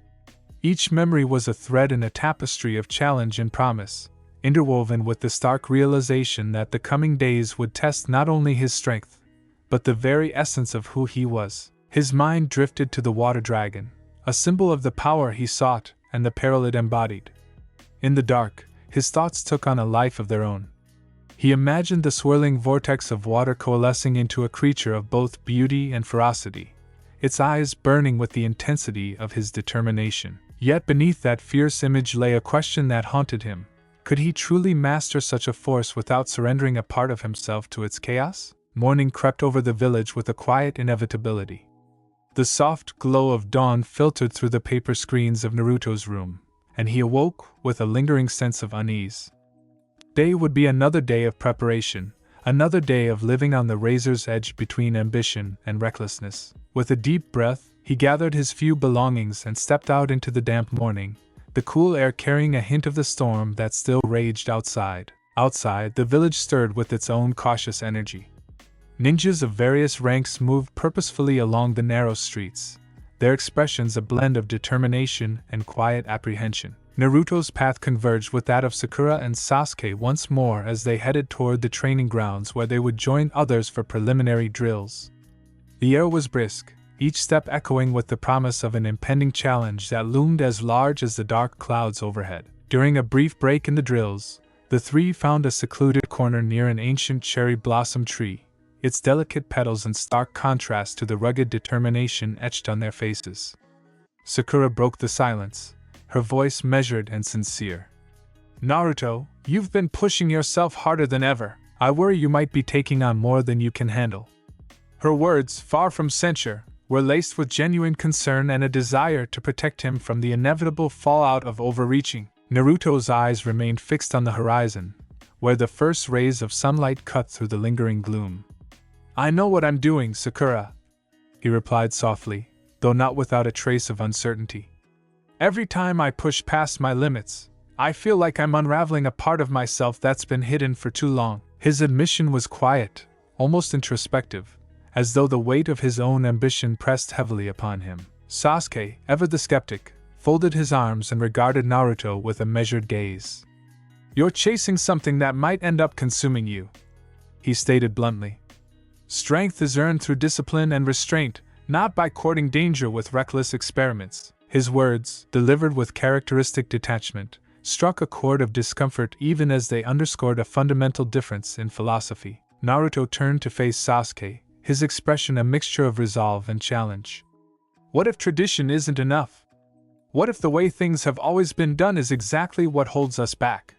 Speaker 1: Each memory was a thread in a tapestry of challenge and promise, interwoven with the stark realization that the coming days would test not only his strength, but the very essence of who he was. His mind drifted to the water dragon, a symbol of the power he sought and the peril it embodied. In the dark, his thoughts took on a life of their own. He imagined the swirling vortex of water coalescing into a creature of both beauty and ferocity, its eyes burning with the intensity of his determination. Yet beneath that fierce image lay a question that haunted him. Could he truly master such a force without surrendering a part of himself to its chaos? Morning crept over the village with a quiet inevitability. The soft glow of dawn filtered through the paper screens of Naruto's room, and he awoke with a lingering sense of unease. Day would be another day of preparation, another day of living on the razor's edge between ambition and recklessness. With a deep breath, he gathered his few belongings and stepped out into the damp morning, the cool air carrying a hint of the storm that still raged outside. Outside, the village stirred with its own cautious energy. Ninjas of various ranks moved purposefully along the narrow streets, their expressions a blend of determination and quiet apprehension. Naruto's path converged with that of Sakura and Sasuke once more as they headed toward the training grounds where they would join others for preliminary drills. The air was brisk, each step echoing with the promise of an impending challenge that loomed as large as the dark clouds overhead. During a brief break in the drills, the three found a secluded corner near an ancient cherry blossom tree, its delicate petals in stark contrast to the rugged determination etched on their faces. Sakura broke the silence, her voice measured and sincere. "Naruto, you've been pushing yourself harder than ever. I worry you might be taking on more than you can handle." Her words, far from censure, were laced with genuine concern and a desire to protect him from the inevitable fallout of overreaching. Naruto's eyes remained fixed on the horizon, where the first rays of sunlight cut through the lingering gloom. "I know what I'm doing, Sakura," he replied softly, though not without a trace of uncertainty. "Every time I push past my limits, I feel like I'm unraveling a part of myself that's been hidden for too long." His admission was quiet, almost introspective, as though the weight of his own ambition pressed heavily upon him. Sasuke, ever the skeptic, folded his arms and regarded Naruto with a measured gaze. "You're chasing something that might end up consuming you," he stated bluntly. "Strength is earned through discipline and restraint, not by courting danger with reckless experiments." His words, delivered with characteristic detachment, struck a chord of discomfort even as they underscored a fundamental difference in philosophy. Naruto turned to face Sasuke, his expression a mixture of resolve and challenge. What if tradition isn't enough? What if the way things have always been done is exactly what holds us back?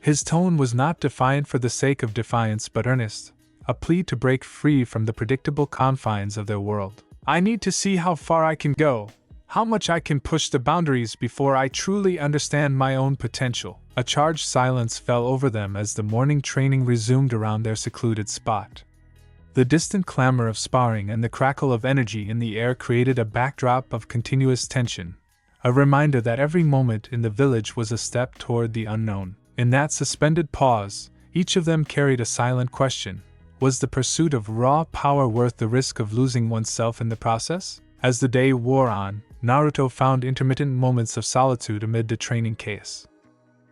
Speaker 1: His tone was not defiant for the sake of defiance but earnest, a plea to break free from the predictable confines of their world. I need to see how far I can go, how much I can push the boundaries before I truly understand my own potential. A charged silence fell over them as the morning training resumed around their secluded spot. The distant clamor of sparring and the crackle of energy in the air created a backdrop of continuous tension, a reminder that every moment in the village was a step toward the unknown. In that suspended pause, each of them carried a silent question. Was the pursuit of raw power worth the risk of losing oneself in the process? As the day wore on, Naruto found intermittent moments of solitude amid the training chaos.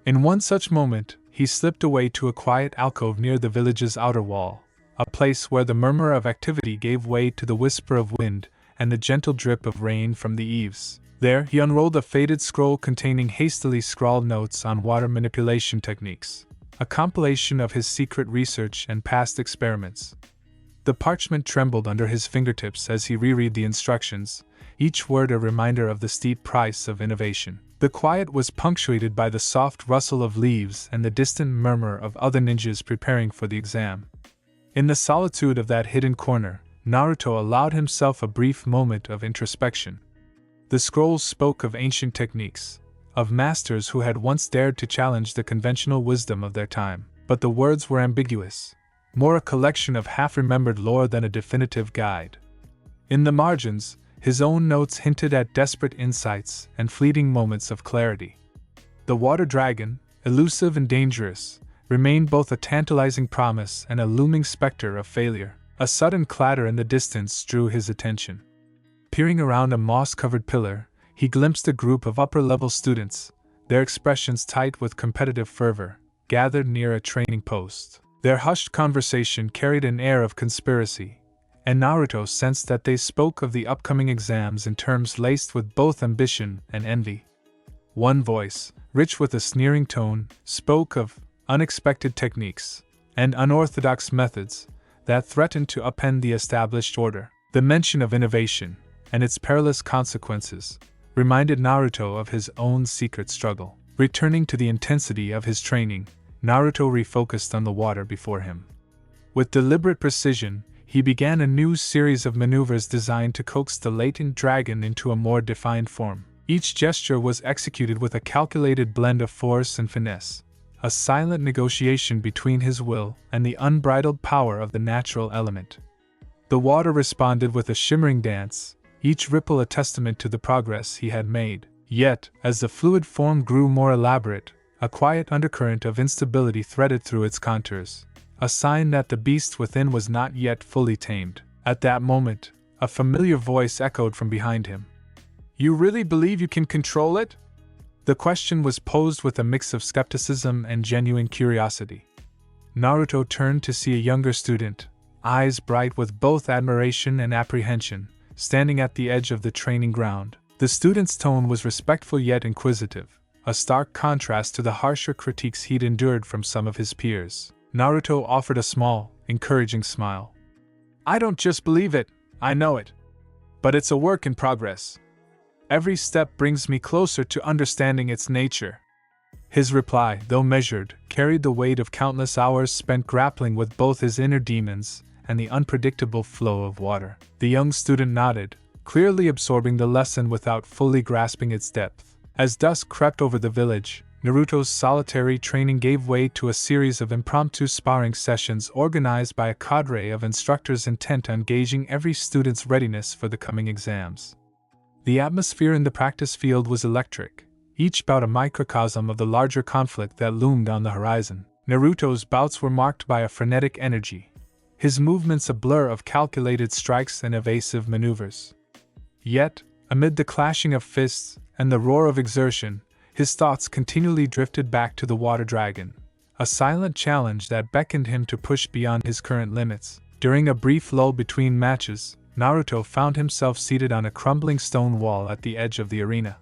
Speaker 1: In one such moment, he slipped away to a quiet alcove near the village's outer wall, a place where the murmur of activity gave way to the whisper of wind and the gentle drip of rain from the eaves. There, he unrolled a faded scroll containing hastily scrawled notes on water manipulation techniques, a compilation of his secret research and past experiments. The parchment trembled under his fingertips as he reread the instructions, each word a reminder of the steep price of innovation. The quiet was punctuated by the soft rustle of leaves and the distant murmur of other ninjas preparing for the exam. In the solitude of that hidden corner, Naruto allowed himself a brief moment of introspection. The scrolls spoke of ancient techniques, of masters who had once dared to challenge the conventional wisdom of their time, but the words were ambiguous, more a collection of half-remembered lore than a definitive guide. In the margins, his own notes hinted at desperate insights and fleeting moments of clarity. The water dragon, elusive and dangerous, remained both a tantalizing promise and a looming specter of failure. A sudden clatter in the distance drew his attention. Peering around a moss-covered pillar, he glimpsed a group of upper-level students, their expressions tight with competitive fervor, gathered near a training post. Their hushed conversation carried an air of conspiracy, and Naruto sensed that they spoke of the upcoming exams in terms laced with both ambition and envy. One voice, rich with a sneering tone, spoke of unexpected techniques and unorthodox methods that threatened to upend the established order. The mention of innovation and its perilous consequences reminded Naruto of his own secret struggle. Returning to the intensity of his training, Naruto refocused on the water before him. With deliberate precision, he began a new series of maneuvers designed to coax the latent dragon into a more defined form. Each gesture was executed with a calculated blend of force and finesse, a silent negotiation between his will and the unbridled power of the natural element. The water responded with a shimmering dance, each ripple a testament to the progress he had made. Yet, as the fluid form grew more elaborate, a quiet undercurrent of instability threaded through its contours, a sign that the beast within was not yet fully tamed. At that moment, a familiar voice echoed from behind him. "You really believe you can control it?" The question was posed with a mix of skepticism and genuine curiosity. Naruto turned to see a younger student, eyes bright with both admiration and apprehension, standing at the edge of the training ground. The student's tone was respectful yet inquisitive, a stark contrast to the harsher critiques he'd endured from some of his peers. Naruto offered a small, encouraging smile. "I don't just believe it, I know it. But it's a work in progress. Every step brings me closer to understanding its nature." His reply, though measured, carried the weight of countless hours spent grappling with both his inner demons and the unpredictable flow of water. The young student nodded, clearly absorbing the lesson without fully grasping its depth. As dusk crept over the village, Naruto's solitary training gave way to a series of impromptu sparring sessions organized by a cadre of instructors intent on gauging every student's readiness for the coming exams. The atmosphere in the practice field was electric, each bout a microcosm of the larger conflict that loomed on the horizon. Naruto's bouts were marked by a frenetic energy, his movements a blur of calculated strikes and evasive maneuvers. Yet, amid the clashing of fists and the roar of exertion, his thoughts continually drifted back to the water dragon, a silent challenge that beckoned him to push beyond his current limits. During a brief lull between matches, Naruto found himself seated on a crumbling stone wall at the edge of the arena.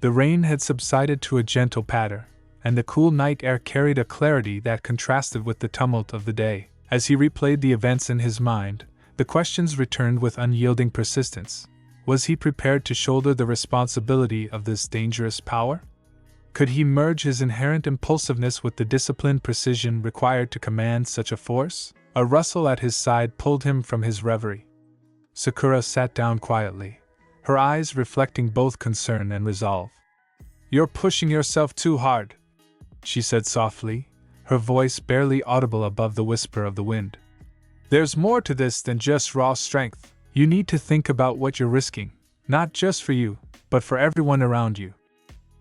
Speaker 1: The rain had subsided to a gentle patter, and the cool night air carried a clarity that contrasted with the tumult of the day. As he replayed the events in his mind, the questions returned with unyielding persistence. Was he prepared to shoulder the responsibility of this dangerous power? Could he merge his inherent impulsiveness with the disciplined precision required to command such a force? A rustle at his side pulled him from his reverie. Sakura sat down quietly, her eyes reflecting both concern and resolve. "You're pushing yourself too hard," she said softly, her voice barely audible above the whisper of the wind. "There's more to this than just raw strength. You need to think about what you're risking, not just for you, but for everyone around you."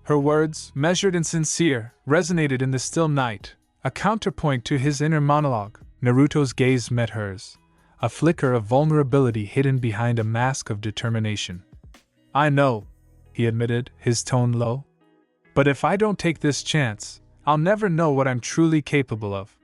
Speaker 1: Her words, measured and sincere, resonated in the still night, a counterpoint to his inner monologue. Naruto's gaze met hers, a flicker of vulnerability hidden behind a mask of determination. "I know," he admitted, his tone low. "But if I don't take this chance, I'll never know what I'm truly capable of.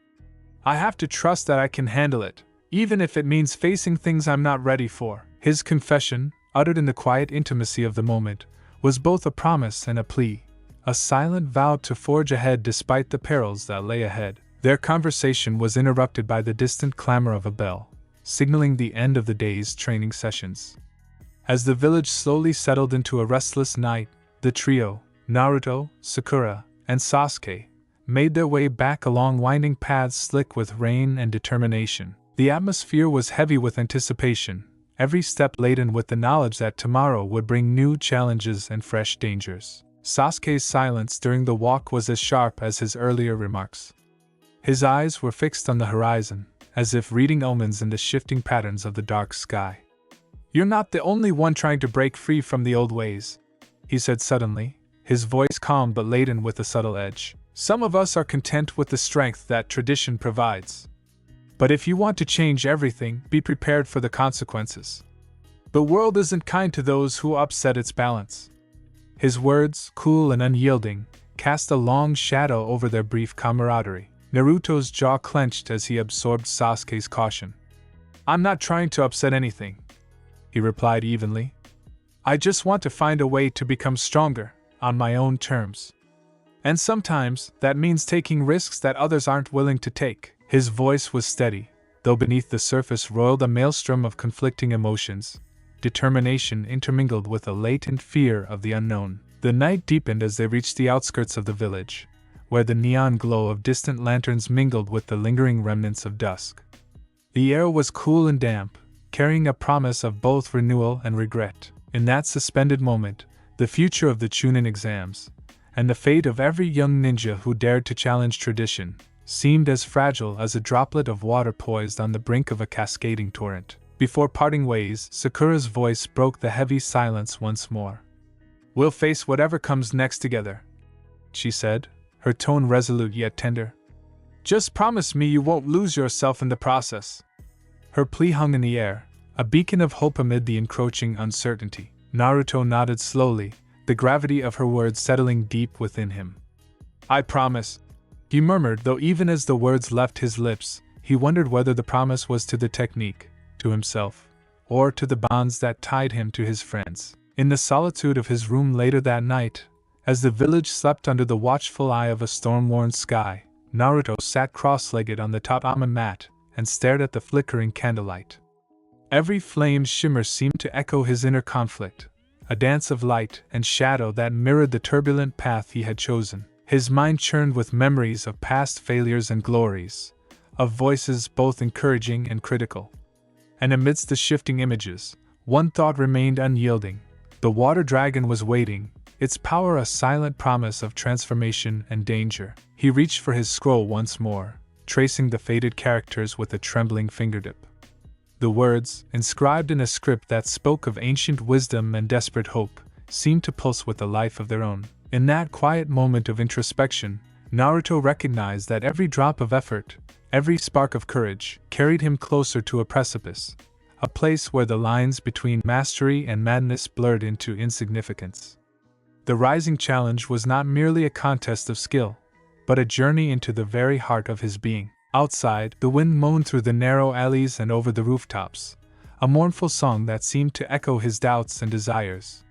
Speaker 1: I have to trust that I can handle it, even if it means facing things I'm not ready for." His confession, uttered in the quiet intimacy of the moment, was both a promise and a plea, a silent vow to forge ahead despite the perils that lay ahead. Their conversation was interrupted by the distant clamor of a bell, signaling the end of the day's training sessions. As the village slowly settled into a restless night, the trio, Naruto, Sakura, and Sasuke, made their way back along winding paths slick with rain and determination. The atmosphere was heavy with anticipation, every step laden with the knowledge that tomorrow would bring new challenges and fresh dangers. Sasuke's silence during the walk was as sharp as his earlier remarks. His eyes were fixed on the horizon, as if reading omens in the shifting patterns of the dark sky. "You're not the only one trying to break free from the old ways," he said suddenly, his voice calm but laden with a subtle edge. "Some of us are content with the strength that tradition provides. But if you want to change everything, be prepared for the consequences. The world isn't kind to those who upset its balance." His words, cool and unyielding, cast a long shadow over their brief camaraderie. Naruto's jaw clenched as he absorbed Sasuke's caution. "I'm not trying to upset anything," he replied evenly. "I just want to find a way to become stronger, on my own terms. And sometimes, that means taking risks that others aren't willing to take." His voice was steady, though beneath the surface roiled a maelstrom of conflicting emotions, determination intermingled with a latent fear of the unknown. The night deepened as they reached the outskirts of the village, where the neon glow of distant lanterns mingled with the lingering remnants of dusk. The air was cool and damp, carrying a promise of both renewal and regret. In that suspended moment, the future of the Chunin exams, and the fate of every young ninja who dared to challenge tradition, seemed as fragile as a droplet of water poised on the brink of a cascading torrent. Before parting ways, Sakura's voice broke the heavy silence once more. "We'll face whatever comes next together," she said, her tone resolute yet tender. "Just promise me you won't lose yourself in the process." Her plea hung in the air, a beacon of hope amid the encroaching uncertainty. Naruto nodded slowly, the gravity of her words settling deep within him. "I promise," he murmured, though even as the words left his lips, he wondered whether the promise was to the technique, to himself, or to the bonds that tied him to his friends. In the solitude of his room later that night, as the village slept under the watchful eye of a storm-worn sky, Naruto sat cross-legged on the tatami mat and stared at the flickering candlelight. Every flame's shimmer seemed to echo his inner conflict, a dance of light and shadow that mirrored the turbulent path he had chosen. His mind churned with memories of past failures and glories, of voices both encouraging and critical. And amidst the shifting images, one thought remained unyielding. The water dragon was waiting, its power a silent promise of transformation and danger. He reached for his scroll once more, tracing the faded characters with a trembling fingertip. The words, inscribed in a script that spoke of ancient wisdom and desperate hope, seemed to pulse with a life of their own. In that quiet moment of introspection, Naruto recognized that every drop of effort, every spark of courage, carried him closer to a precipice, a place where the lines between mastery and madness blurred into insignificance. The rising challenge was not merely a contest of skill, but a journey into the very heart of his being. Outside, the wind moaned through the narrow alleys and over the rooftops, a mournful song that seemed to echo his doubts and desires.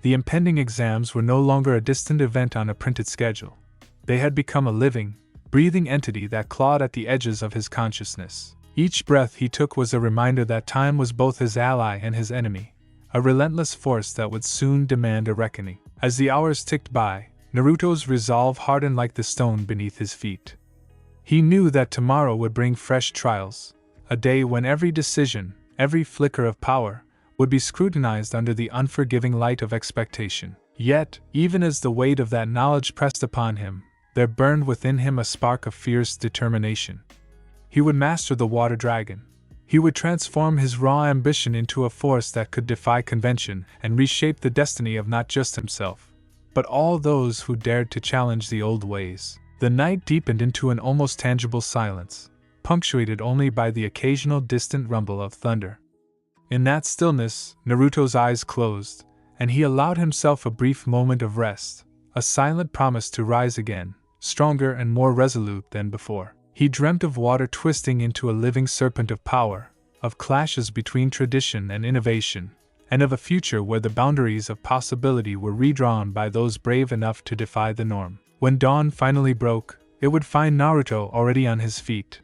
Speaker 1: The impending exams were no longer a distant event on a printed schedule. They had become a living, breathing entity that clawed at the edges of his consciousness. Each breath he took was a reminder that time was both his ally and his enemy, a relentless force that would soon demand a reckoning. As the hours ticked by, Naruto's resolve hardened like the stone beneath his feet. He knew that tomorrow would bring fresh trials, a day when every decision, every flicker of power, would be scrutinized under the unforgiving light of expectation. Yet, even as the weight of that knowledge pressed upon him, there burned within him a spark of fierce determination. He would master the water dragon. He would transform his raw ambition into a force that could defy convention and reshape the destiny of not just himself, but all those who dared to challenge the old ways. The night deepened into an almost tangible silence, punctuated only by the occasional distant rumble of thunder. In that stillness, Naruto's eyes closed, and he allowed himself a brief moment of rest, a silent promise to rise again, stronger and more resolute than before. He dreamt of water twisting into a living serpent of power, of clashes between tradition and innovation, and of a future where the boundaries of possibility were redrawn by those brave enough to defy the norm. When dawn finally broke, it would find Naruto already on his feet,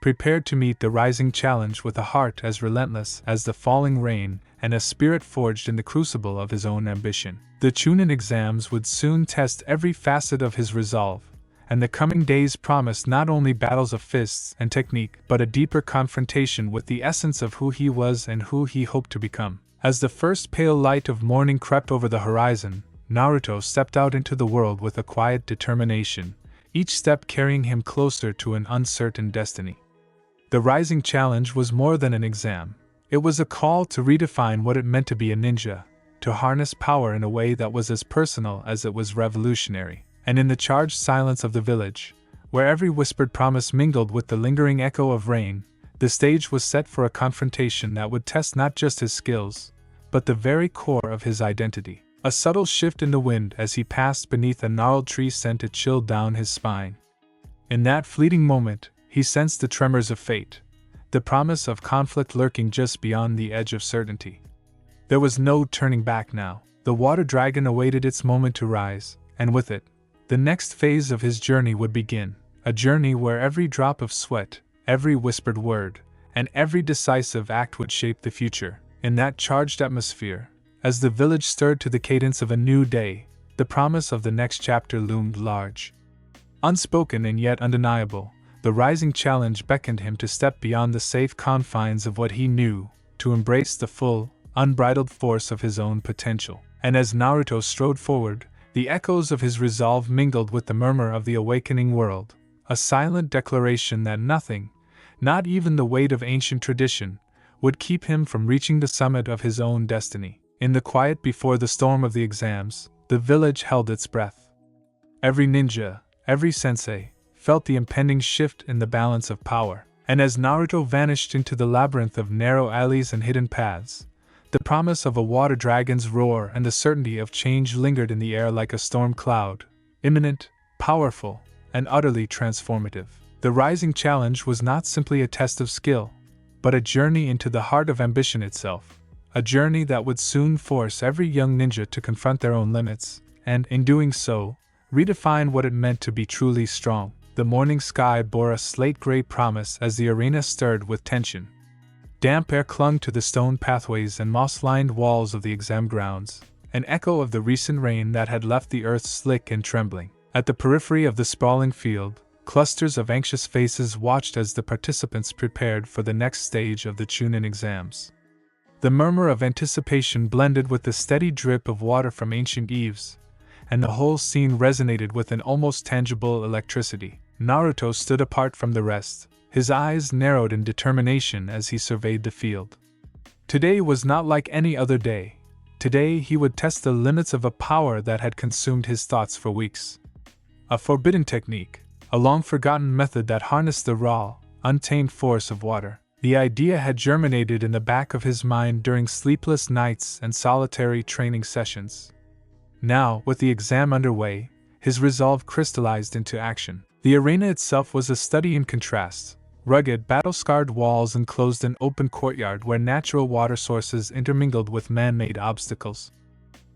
Speaker 1: prepared to meet the rising challenge with a heart as relentless as the falling rain and a spirit forged in the crucible of his own ambition. The Chunin exams would soon test every facet of his resolve, and the coming days promised not only battles of fists and technique but a deeper confrontation with the essence of who he was and who he hoped to become. As the first pale light of morning crept over the horizon, Naruto stepped out into the world with a quiet determination, each step carrying him closer to an uncertain destiny. The rising challenge was more than an exam. It was a call to redefine what it meant to be a ninja, to harness power in a way that was as personal as it was revolutionary. And in the charged silence of the village, where every whispered promise mingled with the lingering echo of rain, the stage was set for a confrontation that would test not just his skills, but the very core of his identity. A subtle shift in the wind as he passed beneath a gnarled tree sent a chill down his spine. In that fleeting moment, he sensed the tremors of fate, the promise of conflict lurking just beyond the edge of certainty. There was no turning back now. The water dragon awaited its moment to rise, and with it, the next phase of his journey would begin, a journey where every drop of sweat, every whispered word, and every decisive act would shape the future. In that charged atmosphere, as the village stirred to the cadence of a new day, the promise of the next chapter loomed large. Unspoken and yet undeniable, the rising challenge beckoned him to step beyond the safe confines of what he knew, to embrace the full, unbridled force of his own potential. And as Naruto strode forward, the echoes of his resolve mingled with the murmur of the awakening world, a silent declaration that nothing, not even the weight of ancient tradition, would keep him from reaching the summit of his own destiny. In the quiet before the storm of the exams, the village held its breath. Every ninja, every sensei, felt the impending shift in the balance of power, and as Naruto vanished into the labyrinth of narrow alleys and hidden paths, the promise of a water dragon's roar and the certainty of change lingered in the air like a storm cloud, imminent, powerful, and utterly transformative. The rising challenge was not simply a test of skill, but a journey into the heart of ambition itself, a journey that would soon force every young ninja to confront their own limits, and, in doing so, redefine what it meant to be truly strong. The morning sky bore a slate-gray promise as the arena stirred with tension. Damp air clung to the stone pathways and moss-lined walls of the exam grounds, an echo of the recent rain that had left the earth slick and trembling. At the periphery of the sprawling field, clusters of anxious faces watched as the participants prepared for the next stage of the Chunin exams. The murmur of anticipation blended with the steady drip of water from ancient eaves, and the whole scene resonated with an almost tangible electricity. Naruto stood apart from the rest, his eyes narrowed in determination as he surveyed the field. Today was not like any other day. Today he would test the limits of a power that had consumed his thoughts for weeks. A forbidden technique, a long-forgotten method that harnessed the raw, untamed force of water. The idea had germinated in the back of his mind during sleepless nights and solitary training sessions. Now, with the exam underway, his resolve crystallized into action. The arena itself was a study in contrast. Rugged, battle-scarred walls enclosed an open courtyard where natural water sources intermingled with man-made obstacles.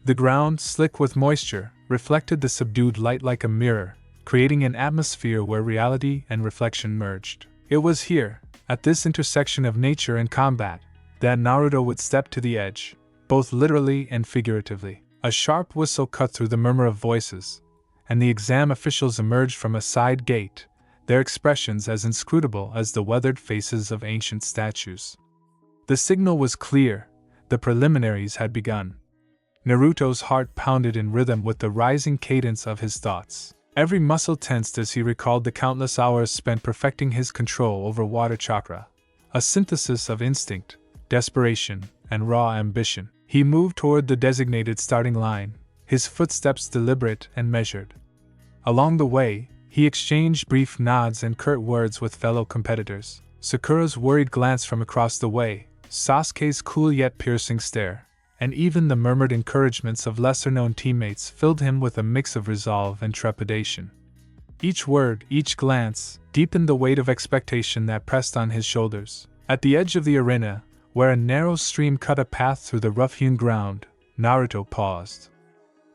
Speaker 1: The ground, slick with moisture, reflected the subdued light like a mirror, creating an atmosphere where reality and reflection merged. It was here, at this intersection of nature and combat, that Naruto would step to the edge, both literally and figuratively. A sharp whistle cut through the murmur of voices, and the exam officials emerged from a side gate, their expressions as inscrutable as the weathered faces of ancient statues. The signal was clear, the preliminaries had begun. Naruto's heart pounded in rhythm with the rising cadence of his thoughts. Every muscle tensed as he recalled the countless hours spent perfecting his control over water chakra, a synthesis of instinct, desperation, and raw ambition. He moved toward the designated starting line, his footsteps deliberate and measured. Along the way, he exchanged brief nods and curt words with fellow competitors. Sakura's worried glance from across the way, Sasuke's cool yet piercing stare, and even the murmured encouragements of lesser-known teammates filled him with a mix of resolve and trepidation. Each word, each glance, deepened the weight of expectation that pressed on his shoulders. At the edge of the arena, where a narrow stream cut a path through the rough-hewn ground, Naruto paused.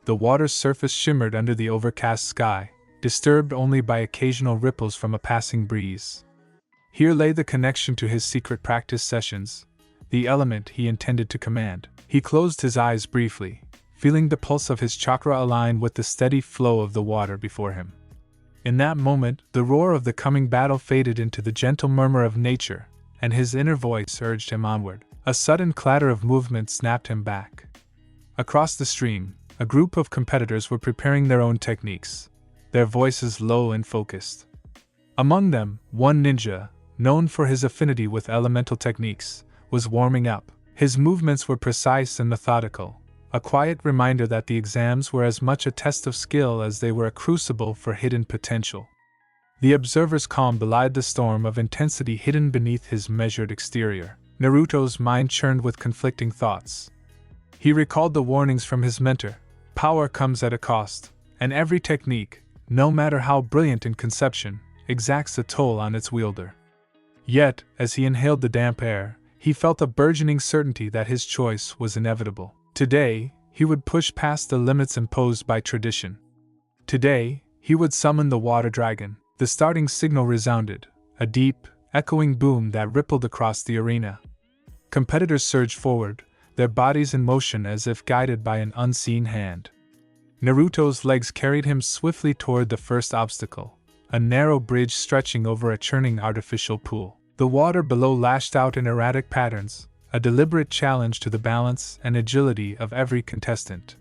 Speaker 1: The water's surface shimmered under the overcast sky, disturbed only by occasional ripples from a passing breeze. Here lay the connection to his secret practice sessions, the element he intended to command. He closed his eyes briefly, feeling the pulse of his chakra align with the steady flow of the water before him. In that moment, the roar of the coming battle faded into the gentle murmur of nature, and his inner voice urged him onward. A sudden clatter of movement snapped him back. Across the stream, a group of competitors were preparing their own techniques, their voices low and focused. Among them, one ninja, known for his affinity with elemental techniques, was warming up. His movements were precise and methodical, a quiet reminder that the exams were as much a test of skill as they were a crucible for hidden potential. The observer's calm belied the storm of intensity hidden beneath his measured exterior. Naruto's mind churned with conflicting thoughts. He recalled the warnings from his mentor: power comes at a cost, and every technique, no matter how brilliant in conception, exacts a toll on its wielder. Yet, as he inhaled the damp air, he felt a burgeoning certainty that his choice was inevitable. Today, he would push past the limits imposed by tradition. Today, he would summon the water dragon. The starting signal resounded, a deep, echoing boom that rippled across the arena. Competitors surged forward, their bodies in motion as if guided by an unseen hand. Naruto's legs carried him swiftly toward the first obstacle, a narrow bridge stretching over a churning artificial pool. The water below lashed out in erratic patterns, a deliberate challenge to the balance and agility of every contestant.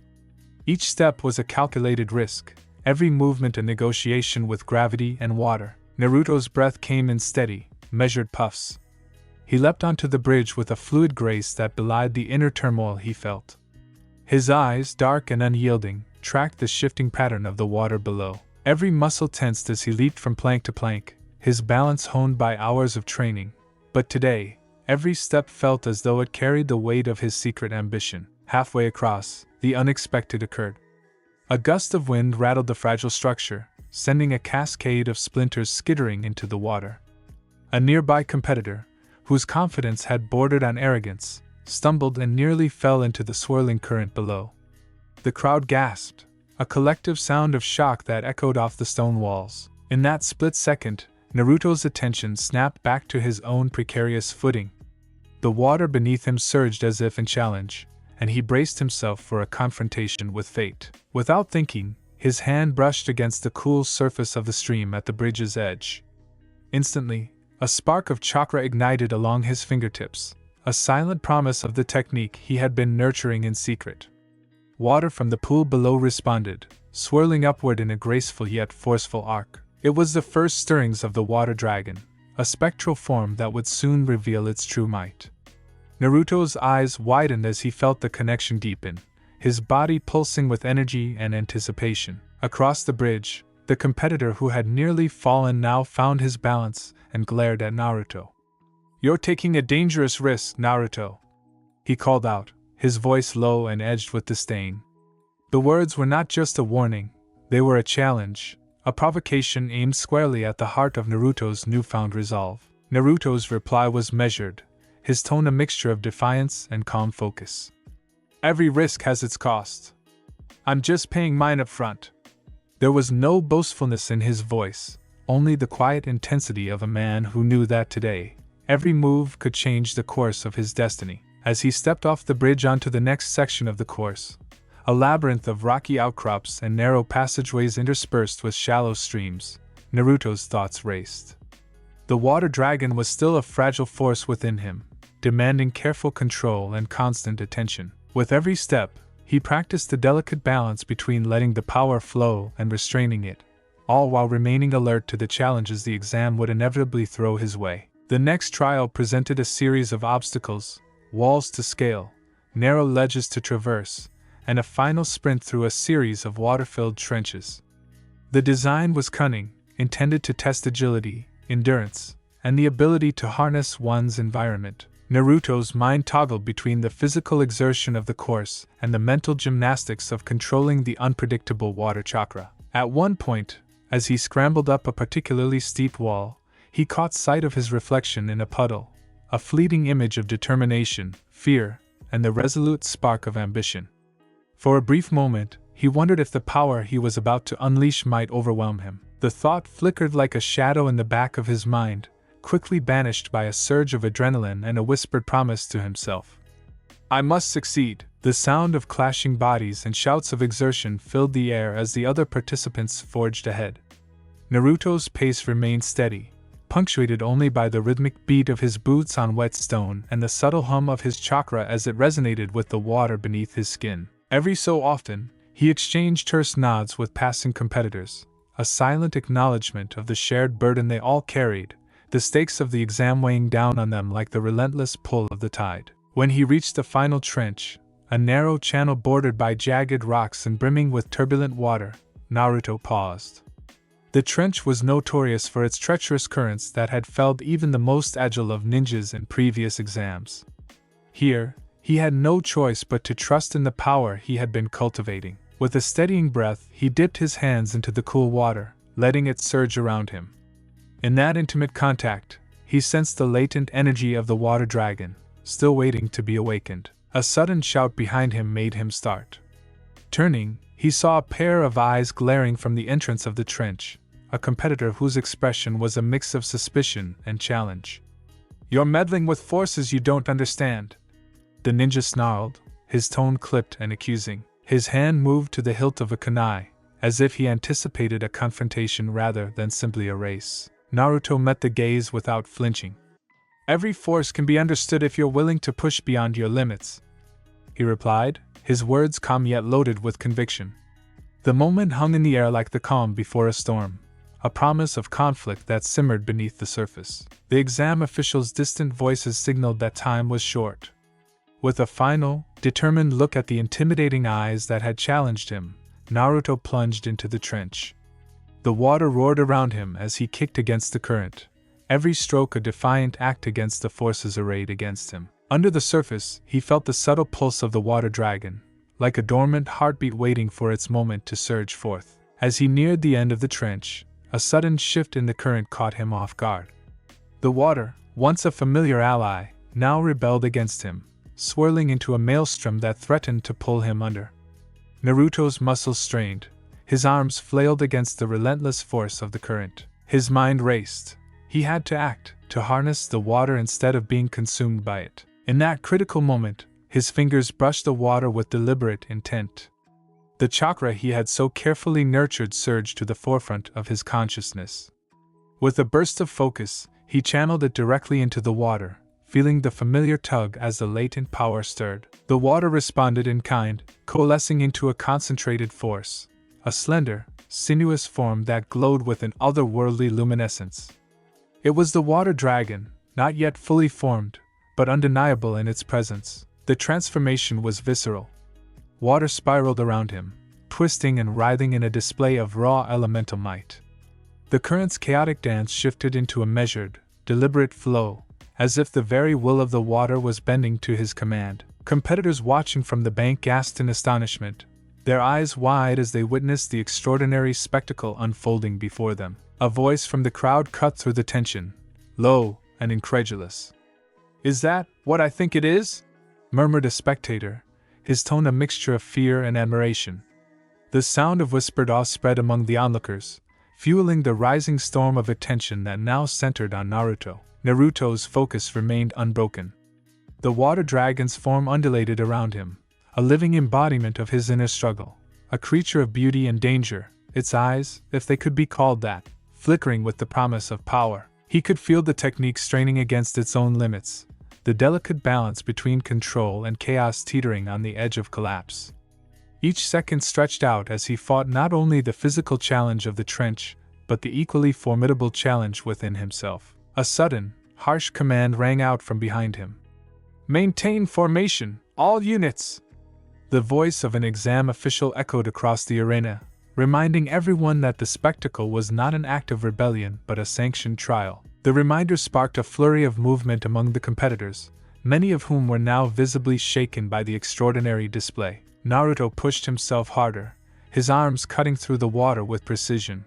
Speaker 1: Each step was a calculated risk, every movement a negotiation with gravity and water. Naruto's breath came in steady, measured puffs. He leapt onto the bridge with a fluid grace that belied the inner turmoil he felt. His eyes, dark and unyielding, tracked the shifting pattern of the water below. Every muscle tensed as he leaped from plank to plank, his balance honed by hours of training. But today, every step felt as though it carried the weight of his secret ambition. Halfway across, the unexpected occurred. A gust of wind rattled the fragile structure, sending a cascade of splinters skittering into the water. A nearby competitor, whose confidence had bordered on arrogance, stumbled and nearly fell into the swirling current below. The crowd gasped, a collective sound of shock that echoed off the stone walls. In that split second, Naruto's attention snapped back to his own precarious footing. The water beneath him surged as if in challenge, and he braced himself for a confrontation with fate. Without thinking, his hand brushed against the cool surface of the stream at the bridge's edge. Instantly, a spark of chakra ignited along his fingertips, a silent promise of the technique he had been nurturing in secret. Water from the pool below responded, swirling upward in a graceful yet forceful arc. It was the first stirrings of the water dragon, a spectral form that would soon reveal its true might. Naruto's eyes widened as he felt the connection deepen, his body pulsing with energy and anticipation. Across the bridge, the competitor who had nearly fallen now found his balance and glared at Naruto. "You're taking a dangerous risk, Naruto," he called out, his voice low and edged with disdain. The words were not just a warning, they were a challenge, a provocation aimed squarely at the heart of Naruto's newfound resolve. Naruto's reply was measured, his tone a mixture of defiance and calm focus. "Every risk has its cost. I'm just paying mine up front." There was no boastfulness in his voice, only the quiet intensity of a man who knew that today, every move could change the course of his destiny. As he stepped off the bridge onto the next section of the course, a labyrinth of rocky outcrops and narrow passageways interspersed with shallow streams, Naruto's thoughts raced. The water dragon was still a fragile force within him, demanding careful control and constant attention. With every step, he practiced the delicate balance between letting the power flow and restraining it, all while remaining alert to the challenges the exam would inevitably throw his way. The next trial presented a series of obstacles, walls to scale, narrow ledges to traverse, and a final sprint through a series of water-filled trenches. The design was cunning, intended to test agility, endurance, and the ability to harness one's environment. Naruto's mind toggled between the physical exertion of the course and the mental gymnastics of controlling the unpredictable water chakra. At one point, as he scrambled up a particularly steep wall, he caught sight of his reflection in a puddle, a fleeting image of determination, fear, and the resolute spark of ambition. For a brief moment, he wondered if the power he was about to unleash might overwhelm him. The thought flickered like a shadow in the back of his mind, quickly banished by a surge of adrenaline and a whispered promise to himself. "I must succeed." The sound of clashing bodies and shouts of exertion filled the air as the other participants forged ahead. Naruto's pace remained steady, punctuated only by the rhythmic beat of his boots on wet stone and the subtle hum of his chakra as it resonated with the water beneath his skin. Every so often, he exchanged terse nods with passing competitors, a silent acknowledgement of the shared burden they all carried, the stakes of the exam weighing down on them like the relentless pull of the tide. When he reached the final trench, a narrow channel bordered by jagged rocks and brimming with turbulent water, Naruto paused. The trench was notorious for its treacherous currents that had felled even the most agile of ninjas in previous exams. Here, he had no choice but to trust in the power he had been cultivating. With a steadying breath, he dipped his hands into the cool water, letting it surge around him. In that intimate contact, he sensed the latent energy of the water dragon, still waiting to be awakened. A sudden shout behind him made him start. Turning, he saw a pair of eyes glaring from the entrance of the trench, a competitor whose expression was a mix of suspicion and challenge. "You're meddling with forces you don't understand," the ninja snarled, his tone clipped and accusing. His hand moved to the hilt of a kunai, as if he anticipated a confrontation rather than simply a race. Naruto met the gaze without flinching. "Every force can be understood if you're willing to push beyond your limits," he replied, his words calm yet loaded with conviction. The moment hung in the air like the calm before a storm, a promise of conflict that simmered beneath the surface. The exam official's distant voices signaled that time was short. With a final, determined look at the intimidating eyes that had challenged him, Naruto plunged into the trench. The water roared around him as he kicked against the current, every stroke a defiant act against the forces arrayed against him. Under the surface, he felt the subtle pulse of the water dragon, like a dormant heartbeat waiting for its moment to surge forth. As he neared the end of the trench, a sudden shift in the current caught him off guard. The water, once a familiar ally, now rebelled against him, swirling into a maelstrom that threatened to pull him under. Naruto's muscles strained, his arms flailed against the relentless force of the current. His mind raced. He had to act, to harness the water instead of being consumed by it. In that critical moment, his fingers brushed the water with deliberate intent. The chakra he had so carefully nurtured surged to the forefront of his consciousness. With a burst of focus, he channeled it directly into the water, feeling the familiar tug as the latent power stirred. The water responded in kind, coalescing into a concentrated force, a slender, sinuous form that glowed with an otherworldly luminescence. It was the water dragon, not yet fully formed, but undeniable in its presence. The transformation was visceral. Water spiraled around him, twisting and writhing in a display of raw elemental might. The current's chaotic dance shifted into a measured, deliberate flow, as if the very will of the water was bending to his command. Competitors watching from the bank gasped in astonishment, their eyes wide as they witnessed the extraordinary spectacle unfolding before them. A voice from the crowd cut through the tension, low and incredulous. "Is that what I think it is?" murmured a spectator, his tone a mixture of fear and admiration. The sound of whispered awe spread among the onlookers, fueling the rising storm of attention that now centered on Naruto. Naruto's focus remained unbroken. The water dragon's form undulated around him, a living embodiment of his inner struggle, a creature of beauty and danger, its eyes, if they could be called that, flickering with the promise of power. He could feel the technique straining against its own limits, the delicate balance between control and chaos teetering on the edge of collapse. Each second stretched out as he fought not only the physical challenge of the trench, but the equally formidable challenge within himself. A sudden, harsh command rang out from behind him. "Maintain formation, all units!" The voice of an exam official echoed across the arena, reminding everyone that the spectacle was not an act of rebellion but a sanctioned trial. The reminder sparked a flurry of movement among the competitors, many of whom were now visibly shaken by the extraordinary display. Naruto pushed himself harder, his arms cutting through the water with precision.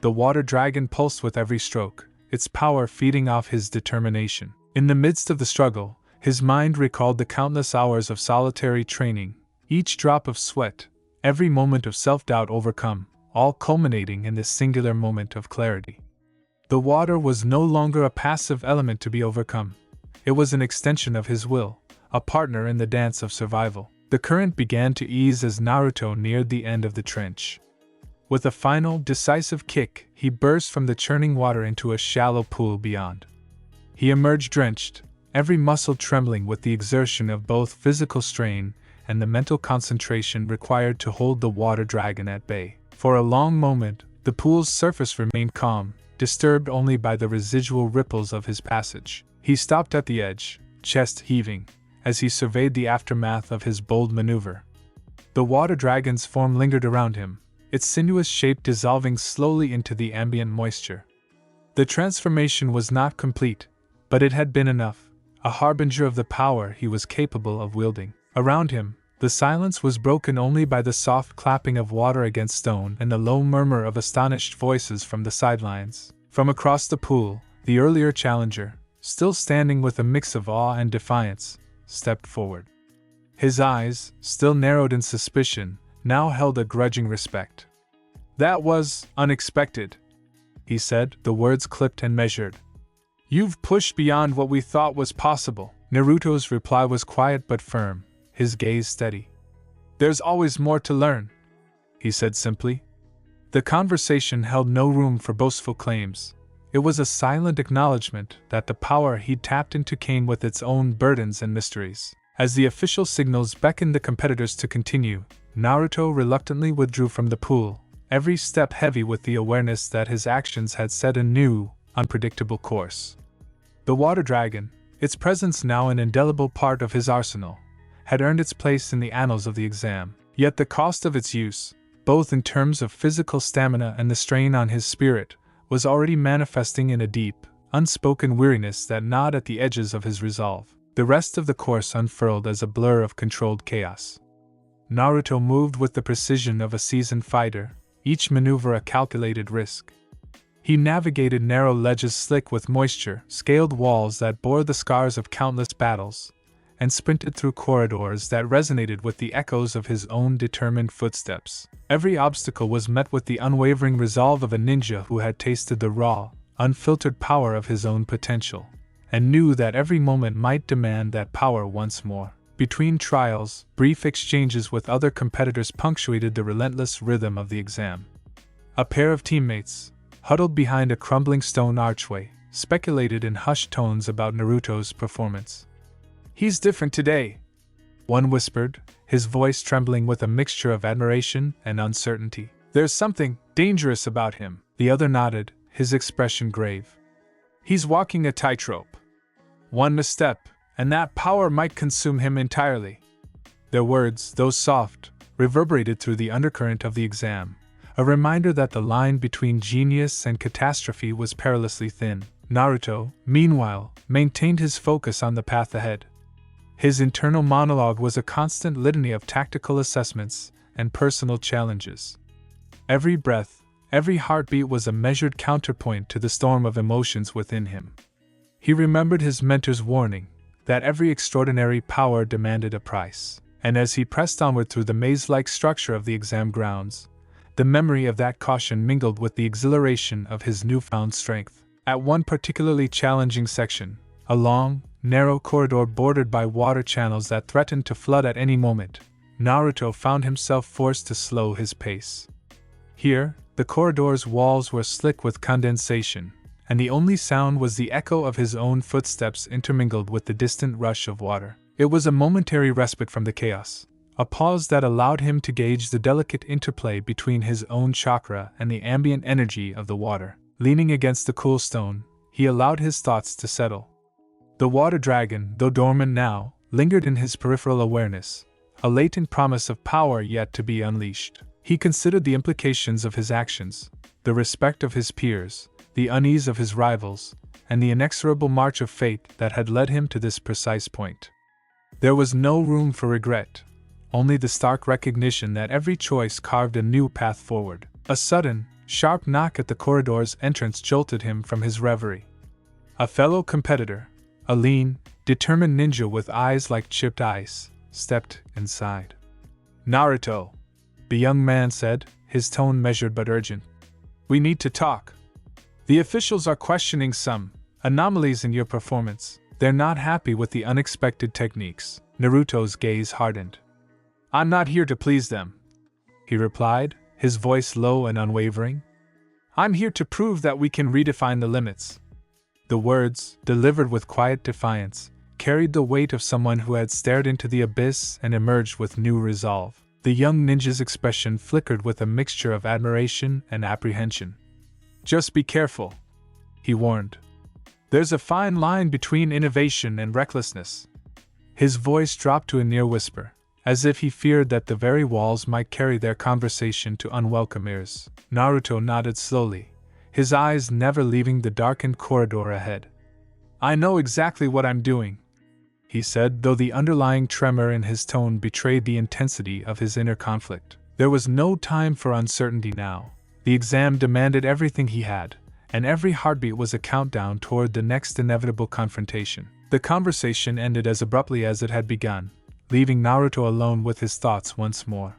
Speaker 1: The water dragon pulsed with every stroke, its power feeding off his determination. In the midst of the struggle, his mind recalled the countless hours of solitary training, each drop of sweat, every moment of self-doubt overcome, all culminating in this singular moment of clarity. The water was no longer a passive element to be overcome. It was an extension of his will, a partner in the dance of survival. The current began to ease as Naruto neared the end of the trench. With a final, decisive kick, he burst from the churning water into a shallow pool beyond. He emerged drenched, every muscle trembling with the exertion of both physical strain and the mental concentration required to hold the water dragon at bay. For a long moment, the pool's surface remained calm, disturbed only by the residual ripples of his passage. He stopped at the edge, chest heaving, as he surveyed the aftermath of his bold maneuver. The water dragon's form lingered around him, its sinuous shape dissolving slowly into the ambient moisture. The transformation was not complete, but it had been enough, a harbinger of the power he was capable of wielding. Around him, the silence was broken only by the soft clapping of water against stone and the low murmur of astonished voices from the sidelines. From across the pool, the earlier challenger, still standing with a mix of awe and defiance, stepped forward. His eyes, still narrowed in suspicion, now held a grudging respect. "That was unexpected," he said, the words clipped and measured. "You've pushed beyond what we thought was possible." Naruto's reply was quiet but firm, his gaze steady. "There's always more to learn," he said simply. The conversation held no room for boastful claims. It was a silent acknowledgement that the power he'd tapped into came with its own burdens and mysteries. As the official signals beckoned the competitors to continue, Naruto reluctantly withdrew from the pool, every step heavy with the awareness that his actions had set a new, unpredictable course. The water dragon, its presence now an indelible part of his arsenal, had earned its place in the annals of the exam. Yet the cost of its use, both in terms of physical stamina and the strain on his spirit, was already manifesting in a deep, unspoken weariness that gnawed at the edges of his resolve. The rest of the course unfurled as a blur of controlled chaos. Naruto moved with the precision of a seasoned fighter, each maneuver a calculated risk. He navigated narrow ledges slick with moisture, scaled walls that bore the scars of countless battles, and sprinted through corridors that resonated with the echoes of his own determined footsteps. Every obstacle was met with the unwavering resolve of a ninja who had tasted the raw, unfiltered power of his own potential, and knew that every moment might demand that power once more. Between trials, brief exchanges with other competitors punctuated the relentless rhythm of the exam. A pair of teammates, huddled behind a crumbling stone archway, speculated in hushed tones about Naruto's performance. "He's different today," one whispered, his voice trembling with a mixture of admiration and uncertainty. "There's something dangerous about him," the other nodded, his expression grave. "He's walking a tightrope. One misstep, and that power might consume him entirely." Their words, though soft, reverberated through the undercurrent of the exam, a reminder that the line between genius and catastrophe was perilously thin. Naruto, meanwhile, maintained his focus on the path ahead. His internal monologue was a constant litany of tactical assessments and personal challenges. Every breath, every heartbeat was a measured counterpoint to the storm of emotions within him. He remembered his mentor's warning, that every extraordinary power demanded a price, and as he pressed onward through the maze-like structure of the exam grounds, the memory of that caution mingled with the exhilaration of his newfound strength. At one particularly challenging section, a long, narrow corridor bordered by water channels that threatened to flood at any moment, Naruto found himself forced to slow his pace. Here, the corridor's walls were slick with condensation, and the only sound was the echo of his own footsteps intermingled with the distant rush of water. It was a momentary respite from the chaos, a pause that allowed him to gauge the delicate interplay between his own chakra and the ambient energy of the water. Leaning against the cool stone, he allowed his thoughts to settle. The water dragon, though dormant now, lingered in his peripheral awareness, a latent promise of power yet to be unleashed. He considered the implications of his actions, the respect of his peers, the unease of his rivals, and the inexorable march of fate that had led him to this precise point. There was no room for regret, only the stark recognition that every choice carved a new path forward. A sudden, sharp knock at the corridor's entrance jolted him from his reverie. A fellow competitor, a lean, determined ninja with eyes like chipped ice, stepped inside. "Naruto," the young man said, his tone measured but urgent. "We need to talk. The officials are questioning some anomalies in your performance. They're not happy with the unexpected techniques." Naruto's gaze hardened. "I'm not here to please them," he replied, his voice low and unwavering. "I'm here to prove that we can redefine the limits." The words, delivered with quiet defiance, carried the weight of someone who had stared into the abyss and emerged with new resolve. The young ninja's expression flickered with a mixture of admiration and apprehension. "Just be careful," he warned. "There's a fine line between innovation and recklessness." His voice dropped to a near whisper, as if he feared that the very walls might carry their conversation to unwelcome ears. Naruto nodded slowly, his eyes never leaving the darkened corridor ahead. "I know exactly what I'm doing," he said, though the underlying tremor in his tone betrayed the intensity of his inner conflict. There was no time for uncertainty now. The exam demanded everything he had, and every heartbeat was a countdown toward the next inevitable confrontation. The conversation ended as abruptly as it had begun, leaving Naruto alone with his thoughts once more.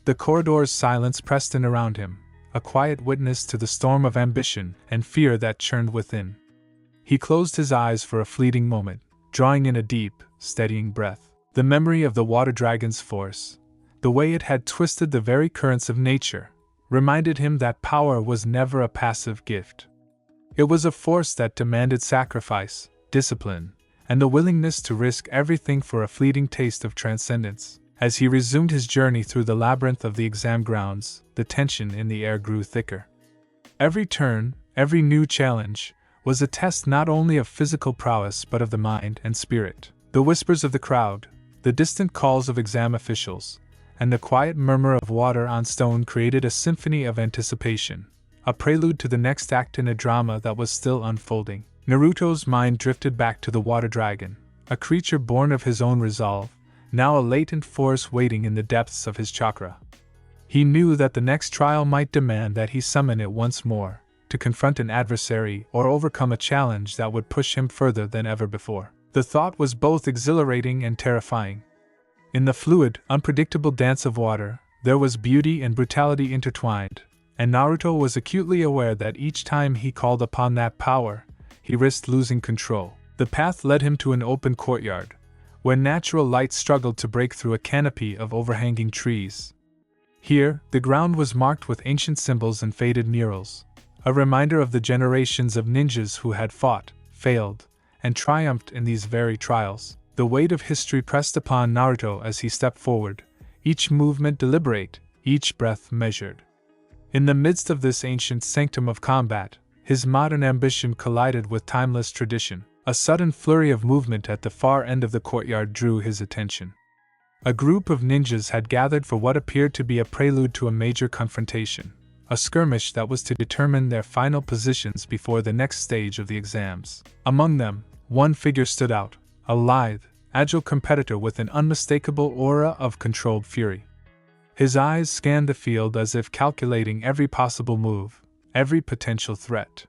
Speaker 1: The corridor's silence pressed in around him, a quiet witness to the storm of ambition and fear that churned within. He closed his eyes for a fleeting moment, drawing in a deep, steadying breath. The memory of the water dragon's force, the way it had twisted the very currents of nature, reminded him that power was never a passive gift. It was a force that demanded sacrifice, discipline, and the willingness to risk everything for a fleeting taste of transcendence. As he resumed his journey through the labyrinth of the exam grounds, the tension in the air grew thicker. Every turn, every new challenge, was a test not only of physical prowess but of the mind and spirit. The whispers of the crowd, the distant calls of exam officials, and the quiet murmur of water on stone created a symphony of anticipation, a prelude to the next act in a drama that was still unfolding. Naruto's mind drifted back to the water dragon, a creature born of his own resolve, now a latent force waiting in the depths of his chakra. He knew that the next trial might demand that he summon it once more, to confront an adversary or overcome a challenge that would push him further than ever before. The thought was both exhilarating and terrifying. In the fluid, unpredictable dance of water, there was beauty and brutality intertwined, and Naruto was acutely aware that each time he called upon that power, he risked losing control. The path led him to an open courtyard, where natural light struggled to break through a canopy of overhanging trees. Here, the ground was marked with ancient symbols and faded murals, a reminder of the generations of ninjas who had fought, failed, and triumphed in these very trials. The weight of history pressed upon Naruto as he stepped forward, each movement deliberate, each breath measured. In the midst of this ancient sanctum of combat, his modern ambition collided with timeless tradition. A sudden flurry of movement at the far end of the courtyard drew his attention. A group of ninjas had gathered for what appeared to be a prelude to a major confrontation, a skirmish that was to determine their final positions before the next stage of the exams. Among them, one figure stood out, a lithe, agile competitor with an unmistakable aura of controlled fury. His eyes scanned the field as if calculating every possible move, every potential threat.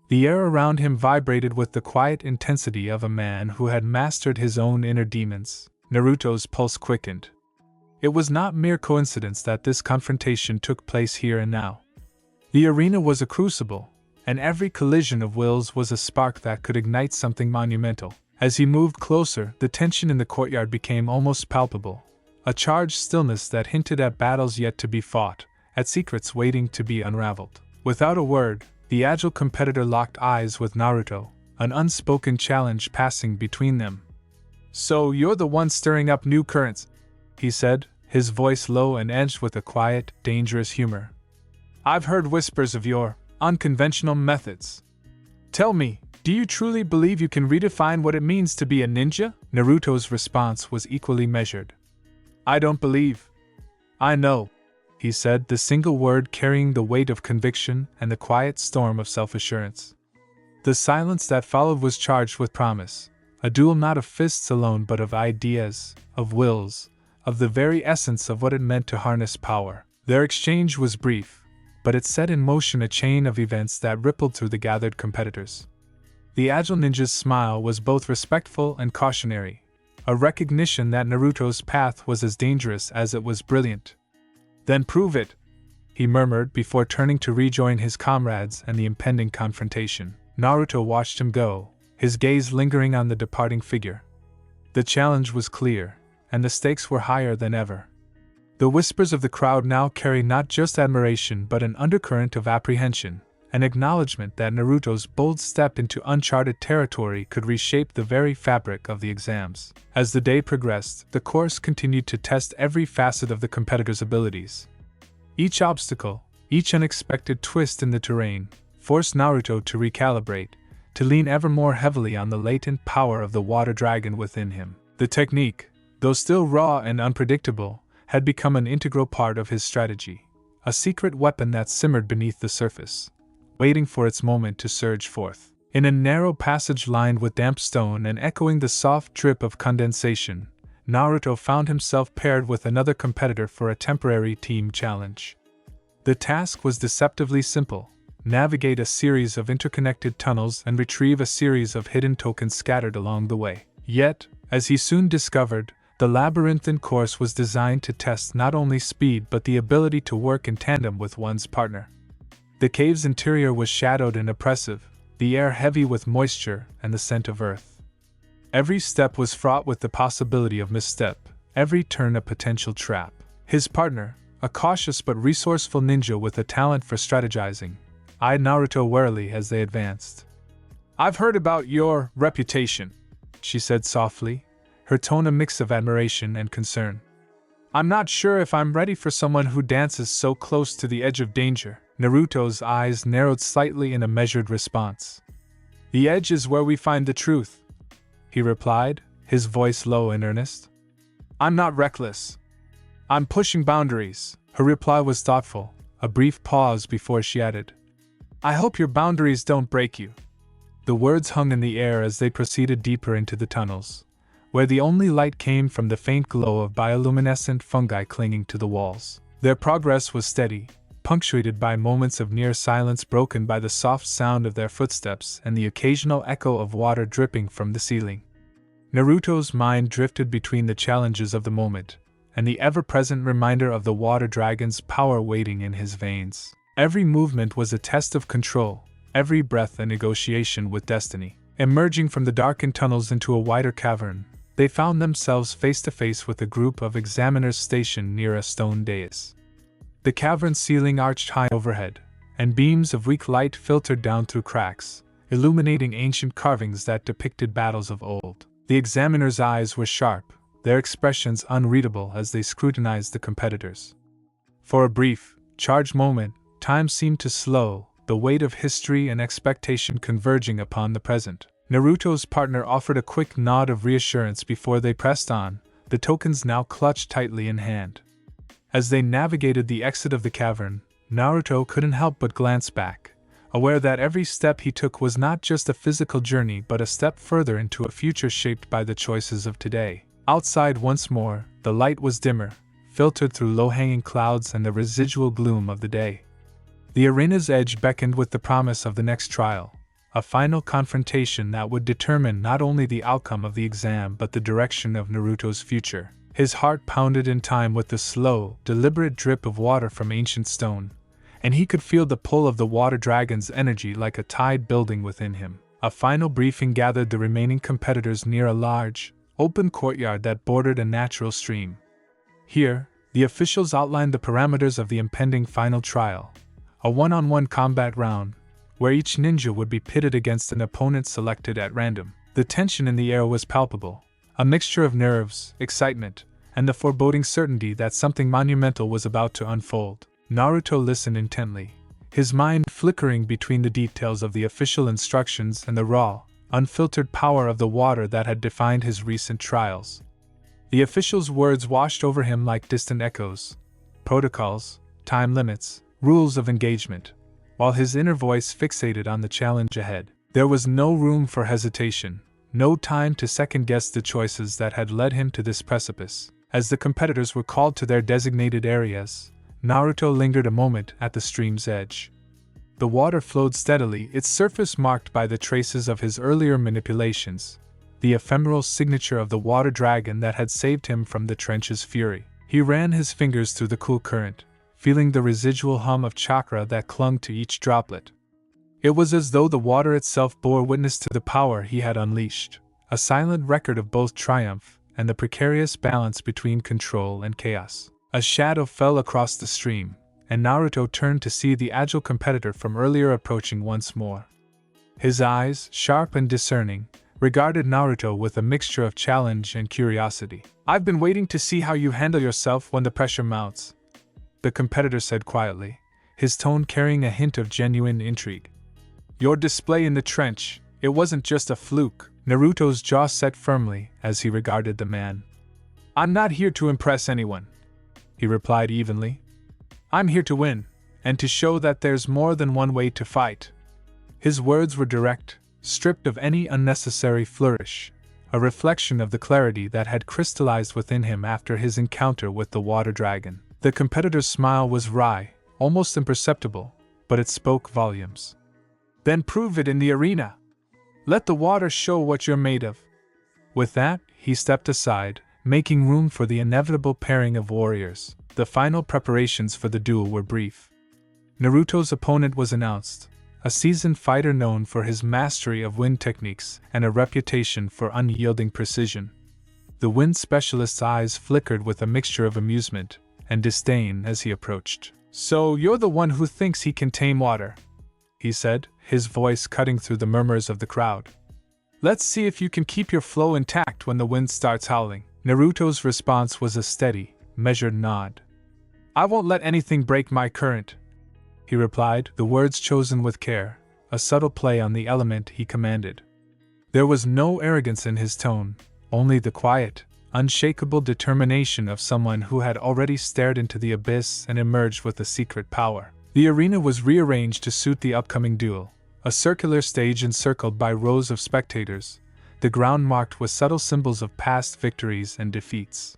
Speaker 1: The air around him vibrated with the quiet intensity of a man who had mastered his own inner demons. Naruto's pulse quickened. It was not mere coincidence that this confrontation took place here and now. The arena was a crucible, and every collision of wills was a spark that could ignite something monumental. As he moved closer, the tension in the courtyard became almost palpable, a charged stillness that hinted at battles yet to be fought, at secrets waiting to be unraveled. Without a word, the agile competitor locked eyes with Naruto, an unspoken challenge passing between them. "So you're the one stirring up new currents," he said, his voice low and edged with a quiet, dangerous humor. "I've heard whispers of your unconventional methods. Tell me, do you truly believe you can redefine what it means to be a ninja?" Naruto's response was equally measured. "I don't believe. I know," he said, the single word carrying the weight of conviction and the quiet storm of self-assurance. The silence that followed was charged with promise, a duel not of fists alone but of ideas, of wills, of the very essence of what it meant to harness power. Their exchange was brief, but it set in motion a chain of events that rippled through the gathered competitors. The agile ninja's smile was both respectful and cautionary, a recognition that Naruto's path was as dangerous as it was brilliant. "Then prove it," he murmured before turning to rejoin his comrades and the impending confrontation. Naruto watched him go, his gaze lingering on the departing figure. The challenge was clear, and the stakes were higher than ever. The whispers of the crowd now carried not just admiration but an undercurrent of apprehension, an acknowledgement that Naruto's bold step into uncharted territory could reshape the very fabric of the exams. As the day progressed, the course continued to test every facet of the competitor's abilities. Each obstacle, each unexpected twist in the terrain, forced Naruto to recalibrate, to lean ever more heavily on the latent power of the water dragon within him. The technique, though still raw and unpredictable, had become an integral part of his strategy, a secret weapon that simmered beneath the surface, waiting for its moment to surge forth. In a narrow passage lined with damp stone and echoing the soft drip of condensation, Naruto found himself paired with another competitor for a temporary team challenge. The task was deceptively simple: navigate a series of interconnected tunnels and retrieve a series of hidden tokens scattered along the way. Yet, as he soon discovered, the labyrinthine course was designed to test not only speed but the ability to work in tandem with one's partner. The cave's interior was shadowed and oppressive, the air heavy with moisture and the scent of earth. Every step was fraught with the possibility of misstep, every turn a potential trap. His partner, a cautious but resourceful ninja with a talent for strategizing, eyed Naruto warily as they advanced. "I've heard about your reputation," she said softly, her tone a mix of admiration and concern. "I'm not sure if I'm ready for someone who dances so close to the edge of danger." Naruto's eyes narrowed slightly in a measured response. "The edge is where we find the truth," he replied, his voice low and earnest. "I'm not reckless. I'm pushing boundaries." Her reply was thoughtful, a brief pause before she added, "I hope your boundaries don't break you." The words hung in the air as they proceeded deeper into the tunnels, where the only light came from the faint glow of bioluminescent fungi clinging to the walls. Their progress was steady, punctuated by moments of near silence broken by the soft sound of their footsteps and the occasional echo of water dripping from the ceiling. Naruto's mind drifted between the challenges of the moment and the ever-present reminder of the water dragon's power waiting in his veins. Every movement was a test of control, every breath a negotiation with destiny. Emerging from the darkened tunnels into a wider cavern, they found themselves face to face with a group of examiners stationed near a stone dais. The cavern's ceiling arched high overhead, and beams of weak light filtered down through cracks, illuminating ancient carvings that depicted battles of old. The examiners' eyes were sharp, their expressions unreadable as they scrutinized the competitors. For a brief, charged moment, time seemed to slow, the weight of history and expectation converging upon the present. Naruto's partner offered a quick nod of reassurance before they pressed on, the tokens now clutched tightly in hand. As they navigated the exit of the cavern, Naruto couldn't help but glance back, aware that every step he took was not just a physical journey but a step further into a future shaped by the choices of today. Outside once more, the light was dimmer, filtered through low-hanging clouds and the residual gloom of the day. The arena's edge beckoned with the promise of the next trial, a final confrontation that would determine not only the outcome of the exam but the direction of Naruto's future. His heart pounded in time with the slow, deliberate drip of water from ancient stone, and he could feel the pull of the water dragon's energy like a tide building within him. A final briefing gathered the remaining competitors near a large, open courtyard that bordered a natural stream. Here, the officials outlined the parameters of the impending final trial, a one-on-one combat round, where each ninja would be pitted against an opponent selected at random. The tension in the air was palpable, a mixture of nerves, excitement, and the foreboding certainty that something monumental was about to unfold. Naruto listened intently, his mind flickering between the details of the official instructions and the raw, unfiltered power of the water that had defined his recent trials. The officials' words washed over him like distant echoes: protocols, time limits, rules of engagement, while his inner voice fixated on the challenge ahead. There was no room for hesitation, no time to second-guess the choices that had led him to this precipice. As the competitors were called to their designated areas, Naruto lingered a moment at the stream's edge. The water flowed steadily, its surface marked by the traces of his earlier manipulations, the ephemeral signature of the water dragon that had saved him from the trench's fury. He ran his fingers through the cool current, feeling the residual hum of chakra that clung to each droplet. It was as though the water itself bore witness to the power he had unleashed, a silent record of both triumph and the precarious balance between control and chaos. A shadow fell across the stream, and Naruto turned to see the agile competitor from earlier approaching once more. His eyes, sharp and discerning, regarded Naruto with a mixture of challenge and curiosity. "I've been waiting to see how you handle yourself when the pressure mounts," the competitor said quietly, his tone carrying a hint of genuine intrigue. "Your display in the trench, it wasn't just a fluke." Naruto's jaw set firmly as he regarded the man. "I'm not here to impress anyone," he replied evenly. "I'm here to win, and to show that there's more than one way to fight." His words were direct, stripped of any unnecessary flourish, a reflection of the clarity that had crystallized within him after his encounter with the water dragon. The competitor's smile was wry, almost imperceptible, but it spoke volumes. "Then prove it in the arena. Let the water show what you're made of." With that, he stepped aside, making room for the inevitable pairing of warriors. The final preparations for the duel were brief. Naruto's opponent was announced, a seasoned fighter known for his mastery of wind techniques and a reputation for unyielding precision. The wind specialist's eyes flickered with a mixture of amusement and disdain as he approached. "So you're the one who thinks he can tame water," he said, his voice cutting through the murmurs of the crowd. "Let's see if you can keep your flow intact when the wind starts howling." Naruto's response was a steady, measured nod. "I won't let anything break my current," he replied, the words chosen with care, a subtle play on the element he commanded. There was no arrogance in his tone, only the quiet, unshakable determination of someone who had already stared into the abyss and emerged with a secret power. The arena was rearranged to suit the upcoming duel, a circular stage encircled by rows of spectators, the ground marked with subtle symbols of past victories and defeats.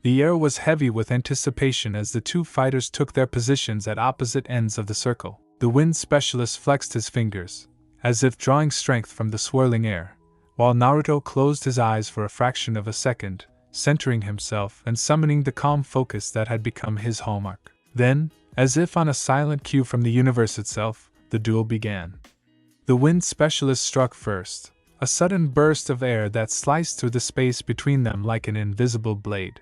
Speaker 1: The air was heavy with anticipation as the two fighters took their positions at opposite ends of the circle. The wind specialist flexed his fingers, as if drawing strength from the swirling air, while Naruto closed his eyes for a fraction of a second, centering himself and summoning the calm focus that had become his hallmark. Then, as if on a silent cue from the universe itself, the duel began. The wind specialist struck first, a sudden burst of air that sliced through the space between them like an invisible blade.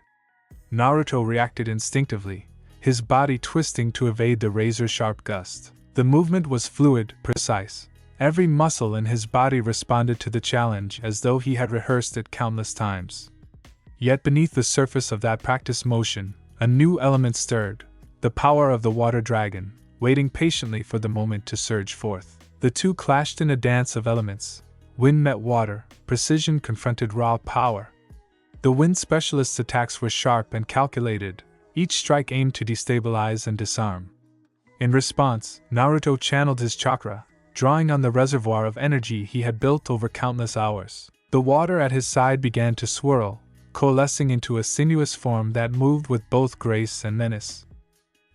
Speaker 1: Naruto reacted instinctively, his body twisting to evade the razor-sharp gust. The movement was fluid, precise. Every muscle in his body responded to the challenge as though he had rehearsed it countless times. Yet beneath the surface of that practiced motion, a new element stirred, the power of the water dragon, waiting patiently for the moment to surge forth. The two clashed in a dance of elements. Wind met water, precision confronted raw power. The wind specialist's attacks were sharp and calculated, each strike aimed to destabilize and disarm. In response, Naruto channeled his chakra, drawing on the reservoir of energy he had built over countless hours. The water at his side began to swirl, coalescing into a sinuous form that moved with both grace and menace.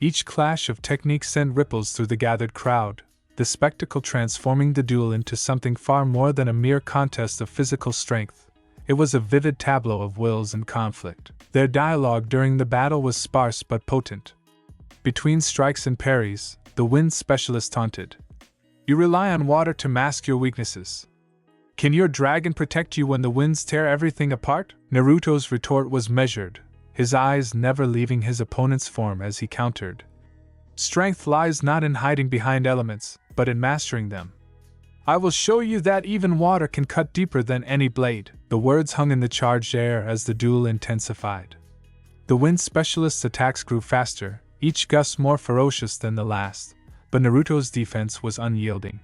Speaker 1: Each clash of technique sent ripples through the gathered crowd, the the spectacle transforming the duel into something far more than a mere contest of physical strength. It was a vivid tableau of wills and conflict. Their dialogue during the battle was sparse but potent. Between strikes and parries, the wind specialist taunted. "You rely on water to mask your weaknesses. Can your dragon protect you when the winds tear everything apart?" Naruto's retort was measured, his eyes never leaving his opponent's form as he countered. "Strength lies not in hiding behind elements, but in mastering them. I will show you that even water can cut deeper than any blade." The words hung in the charged air as the duel intensified. The wind specialist's attacks grew faster, each gust more ferocious than the last, but Naruto's defense was unyielding.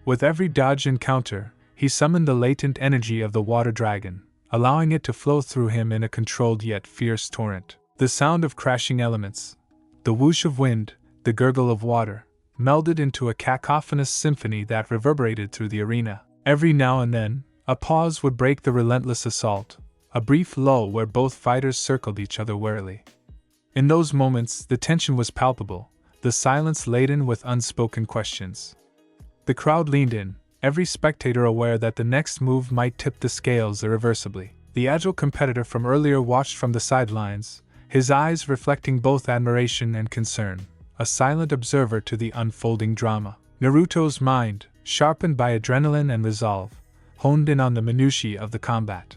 Speaker 1: With every dodge and counter, he summoned the latent energy of the water dragon, allowing it to flow through him in a controlled yet fierce torrent. The sound of crashing elements, the whoosh of wind, the gurgle of water, melded into a cacophonous symphony that reverberated through the arena. Every now and then, a pause would break the relentless assault, a brief lull where both fighters circled each other warily. In those moments, the tension was palpable, the silence laden with unspoken questions. The crowd leaned in, every spectator aware that the next move might tip the scales irreversibly. The agile competitor from earlier watched from the sidelines, his eyes reflecting both admiration and concern, a silent observer to the unfolding drama. Naruto's mind, sharpened by adrenaline and resolve, honed in on the minutiae of the combat.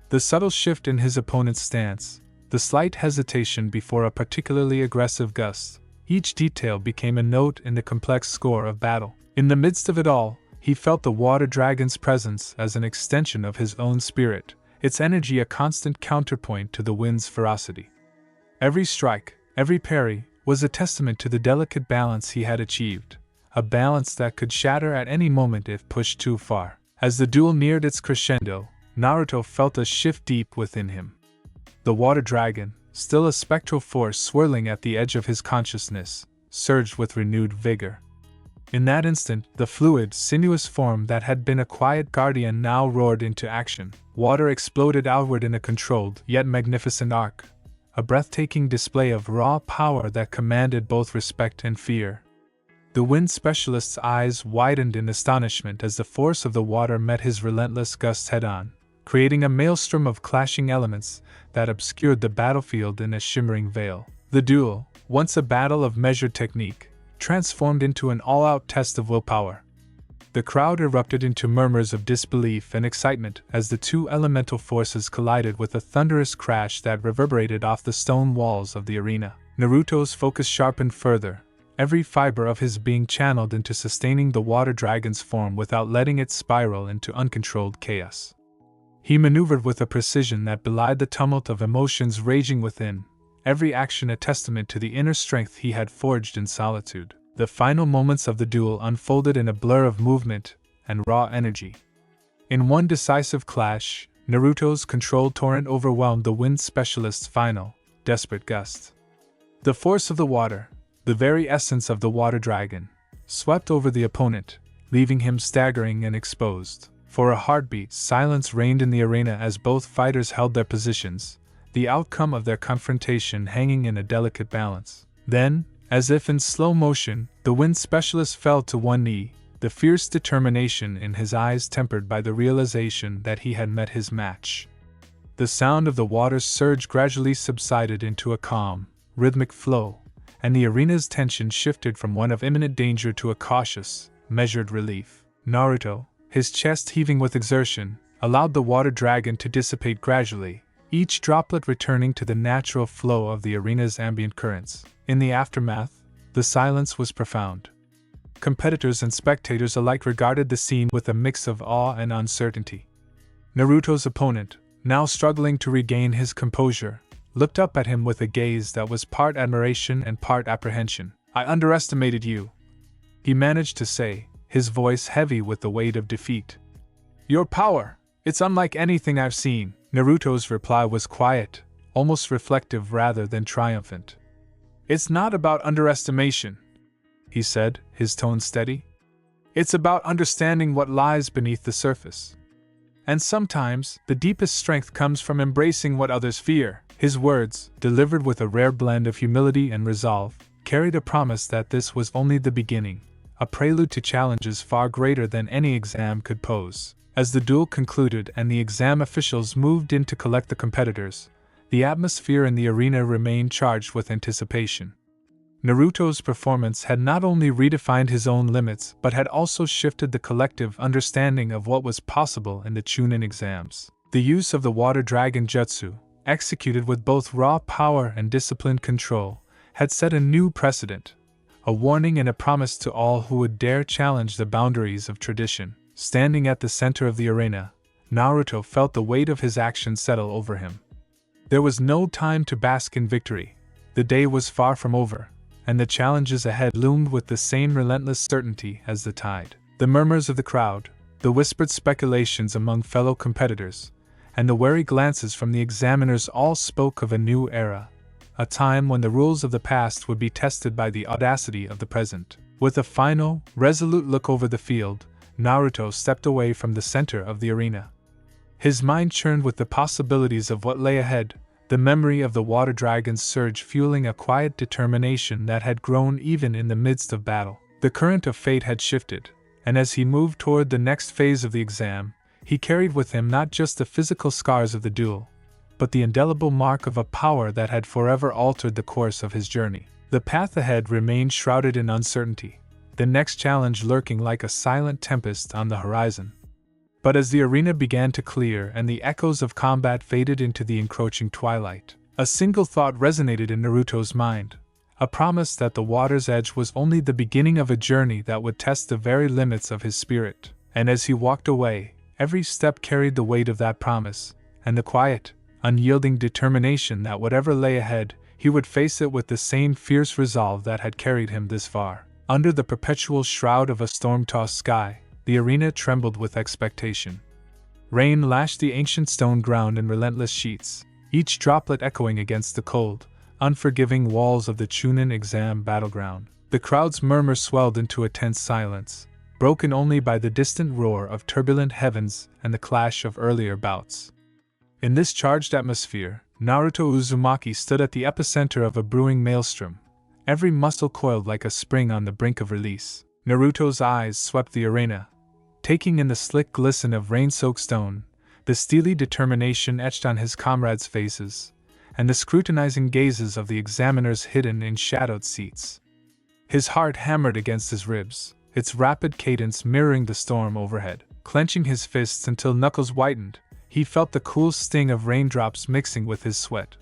Speaker 1: The subtle shift in his opponent's stance, the slight hesitation before a particularly aggressive gust, each detail became a note in the complex score of battle. In the midst of it all, he felt the water dragon's presence as an extension of his own spirit, its energy a constant counterpoint to the wind's ferocity. Every strike, every parry, was a testament to the delicate balance he had achieved, a balance that could shatter at any moment if pushed too far. As the duel neared its crescendo, Naruto felt a shift deep within him. The water dragon, still a spectral force swirling at the edge of his consciousness, surged with renewed vigor. In that instant, the fluid, sinuous form that had been a quiet guardian now roared into action. Water exploded outward in a controlled, yet magnificent arc, a breathtaking display of raw power that commanded both respect and fear. The wind specialist's eyes widened in astonishment as the force of the water met his relentless gusts head-on, creating a maelstrom of clashing elements that obscured the battlefield in a shimmering veil. The duel, once a battle of measured technique, transformed into an all-out test of willpower. The crowd erupted into murmurs of disbelief and excitement as the two elemental forces collided with a thunderous crash that reverberated off the stone walls of the arena. Naruto's focus sharpened further, every fiber of his being channeled into sustaining the water dragon's form without letting it spiral into uncontrolled chaos. He maneuvered with a precision that belied the tumult of emotions raging within, every action a testament to the inner strength he had forged in solitude. The final moments of the duel unfolded in a blur of movement and raw energy. In one decisive clash, Naruto's controlled torrent overwhelmed the wind specialist's final, desperate gust. The force of the water, the very essence of the water dragon, swept over the opponent, leaving him staggering and exposed. For a heartbeat, silence reigned in the arena as both fighters held their positions, the outcome of their confrontation hanging in a delicate balance. Then, as if in slow motion, the wind specialist fell to one knee, the fierce determination in his eyes tempered by the realization that he had met his match. The sound of the water's surge gradually subsided into a calm, rhythmic flow, and the arena's tension shifted from one of imminent danger to a cautious, measured relief. Naruto, his chest heaving with exertion, allowed the water dragon to dissipate gradually, each droplet returning to the natural flow of the arena's ambient currents. In the aftermath, the silence was profound. Competitors and spectators alike regarded the scene with a mix of awe and uncertainty. Naruto's opponent, now struggling to regain his composure, looked up at him with a gaze that was part admiration and part apprehension. "I underestimated you," he managed to say, his voice heavy with the weight of defeat. "Your power, it's unlike anything I've seen." Naruto's reply was quiet, almost reflective rather than triumphant. "It's not about underestimation," he said, his tone steady. "It's about understanding what lies beneath the surface. And sometimes, the deepest strength comes from embracing what others fear." His words, delivered with a rare blend of humility and resolve, carried a promise that this was only the beginning, a prelude to challenges far greater than any exam could pose. As the duel concluded and the exam officials moved in to collect the competitors, the atmosphere in the arena remained charged with anticipation. Naruto's performance had not only redefined his own limits but had also shifted the collective understanding of what was possible in the Chunin exams. The use of the Water Dragon Jutsu, executed with both raw power and disciplined control, had set a new precedent, a warning and a promise to all who would dare challenge the boundaries of tradition. Standing at the center of the arena, Naruto felt the weight of his actions settle over him. There was no time to bask in victory. The day was far from over, and the challenges ahead loomed with the same relentless certainty as the tide. The murmurs of the crowd, the whispered speculations among fellow competitors, and the wary glances from the examiners all spoke of a new era, a time when the rules of the past would be tested by the audacity of the present. With a final, resolute look over the field, Naruto stepped away from the center of the arena. His mind churned with the possibilities of what lay ahead, the memory of the water dragon's surge fueling a quiet determination that had grown even in the midst of battle. The current of fate had shifted, and as he moved toward the next phase of the exam, he carried with him not just the physical scars of the duel, but the indelible mark of a power that had forever altered the course of his journey. The path ahead remained shrouded in uncertainty, the next challenge lurking like a silent tempest on the horizon. But as the arena began to clear and the echoes of combat faded into the encroaching twilight, a single thought resonated in Naruto's mind, a promise that the water's edge was only the beginning of a journey that would test the very limits of his spirit. And as he walked away, every step carried the weight of that promise, and the quiet, unyielding determination that whatever lay ahead, he would face it with the same fierce resolve that had carried him this far. Under the perpetual shroud of a storm-tossed sky, the arena trembled with expectation. Rain lashed the ancient stone ground in relentless sheets, each droplet echoing against the cold, unforgiving walls of the Chunin exam battleground. The crowd's murmur swelled into a tense silence, broken only by the distant roar of turbulent heavens and the clash of earlier bouts. In this charged atmosphere, Naruto Uzumaki stood at the epicenter of a brewing maelstrom, every muscle coiled like a spring on the brink of release. Naruto's eyes swept the arena, taking in the slick glisten of rain-soaked stone, the steely determination etched on his comrades' faces, and the scrutinizing gazes of the examiners hidden in shadowed seats. His heart hammered against his ribs, its rapid cadence mirroring the storm overhead. Clenching his fists until knuckles whitened, he felt the cool sting of raindrops mixing with his sweat.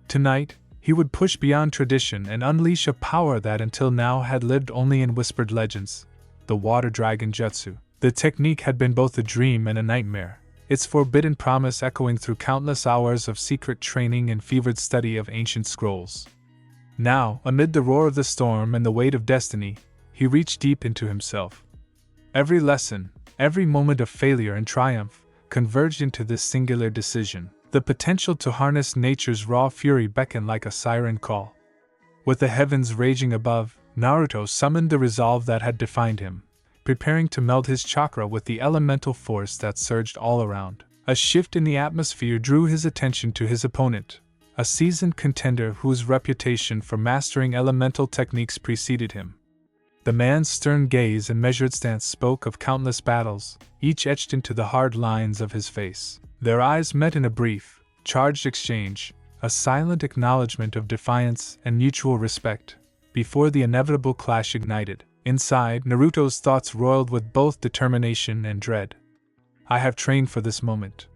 Speaker 1: Tonight, he would push beyond tradition and unleash a power that until now had lived only in whispered legends, the Water Dragon Jutsu. The technique had been both a dream and a nightmare, its forbidden promise echoing through countless hours of secret training and fevered study of ancient scrolls. Now, amid the roar of the storm and the weight of destiny, he reached deep into himself. Every lesson, every moment of failure and triumph, converged into this singular decision. The potential to harness nature's raw fury beckoned like a siren call. With the heavens raging above, Naruto summoned the resolve that had defined him, preparing to meld his chakra with the elemental force that surged all around. A shift in the atmosphere drew his attention to his opponent, a seasoned contender whose reputation for mastering elemental techniques preceded him. The man's stern gaze and measured stance spoke of countless battles, each etched into the hard lines of his face. Their eyes met in a brief, charged exchange, a silent acknowledgement of defiance and mutual respect, before the inevitable clash ignited. Inside, Naruto's thoughts roiled with both determination and dread. I have trained for this moment.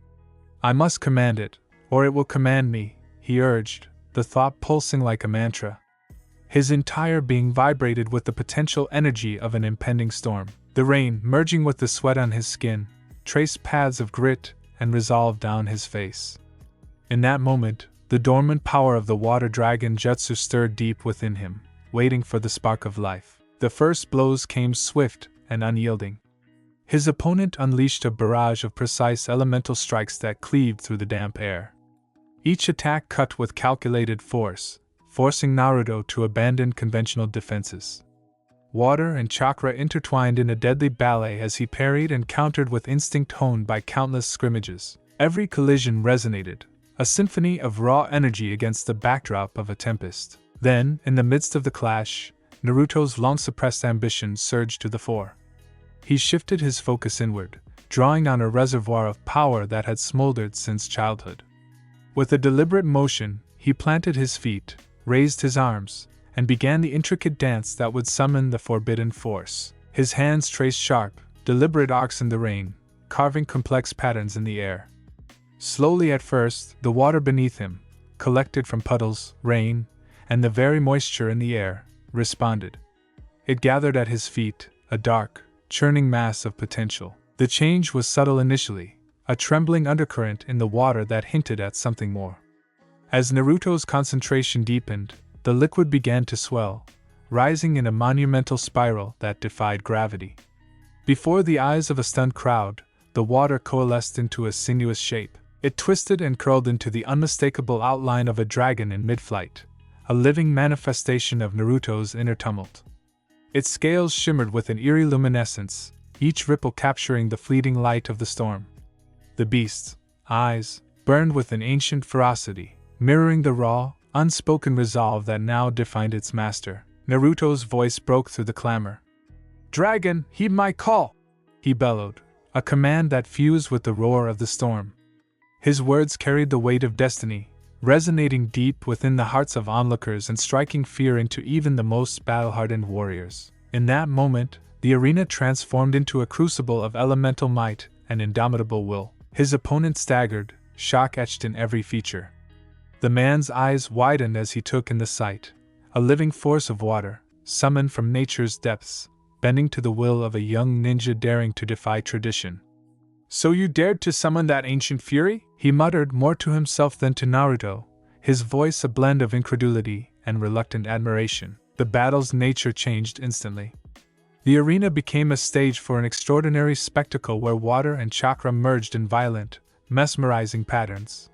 Speaker 1: I must command it, or it will command me, he urged, the thought pulsing like a mantra. His entire being vibrated with the potential energy of an impending storm. The rain, merging with the sweat on his skin, traced paths of grit and resolve down his face. In that moment, the dormant power of the Water Dragon Jutsu stirred deep within him, waiting for the spark of life. The first blows came swift and unyielding. His opponent unleashed a barrage of precise elemental strikes that cleaved through the damp air. Each attack cut with calculated force, forcing Naruto to abandon conventional defenses. Water and chakra intertwined in a deadly ballet as he parried and countered with instinct honed by countless scrimmages. Every collision resonated, a symphony of raw energy against the backdrop of a tempest. Then, in the midst of the clash, Naruto's long-suppressed ambition surged to the fore. He shifted his focus inward, drawing on a reservoir of power that had smoldered since childhood. With a deliberate motion, he planted his feet, raised his arms, and began the intricate dance that would summon the forbidden force. His hands traced sharp, deliberate arcs in the rain, carving complex patterns in the air. Slowly at first, the water beneath him, collected from puddles, rain, and the very moisture in the air, responded. It gathered at his feet, a dark, churning mass of potential. The change was subtle initially, a trembling undercurrent in the water that hinted at something more. As Naruto's concentration deepened, the liquid began to swell, rising in a monumental spiral that defied gravity. Before the eyes of a stunned crowd, the water coalesced into a sinuous shape. It twisted and curled into the unmistakable outline of a dragon in mid-flight, a living manifestation of Naruto's inner tumult. Its scales shimmered with an eerie luminescence, each ripple capturing the fleeting light of the storm. The beast's eyes burned with an ancient ferocity, mirroring the raw, unspoken resolve that now defined its master. Naruto's voice broke through the clamor. "Dragon, heed my call!" he bellowed, a command that fused with the roar of the storm. His words carried the weight of destiny, resonating deep within the hearts of onlookers and striking fear into even the most battle-hardened warriors. In that moment, the arena transformed into a crucible of elemental might and indomitable will. His opponent staggered, shock etched in every feature. The man's eyes widened as he took in the sight, a living force of water, summoned from nature's depths, bending to the will of a young ninja daring to defy tradition. "So you dared to summon that ancient fury?" he muttered, more to himself than to Naruto, his voice a blend of incredulity and reluctant admiration. The battle's nature changed instantly. The arena became a stage for an extraordinary spectacle where water and chakra merged in violent, mesmerizing patterns.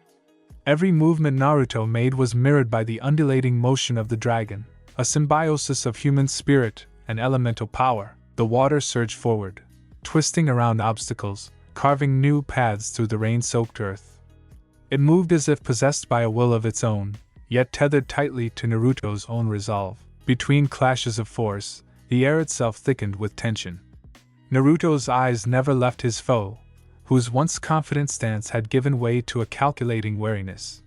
Speaker 1: Every movement Naruto made was mirrored by the undulating motion of the dragon, a symbiosis of human spirit and elemental power. The water surged forward, twisting around obstacles, carving new paths through the rain-soaked earth. It moved as if possessed by a will of its own, yet tethered tightly to Naruto's own resolve. Between clashes of force, the air itself thickened with tension. Naruto's eyes never left his foe, whose once confident stance had given way to a calculating wariness.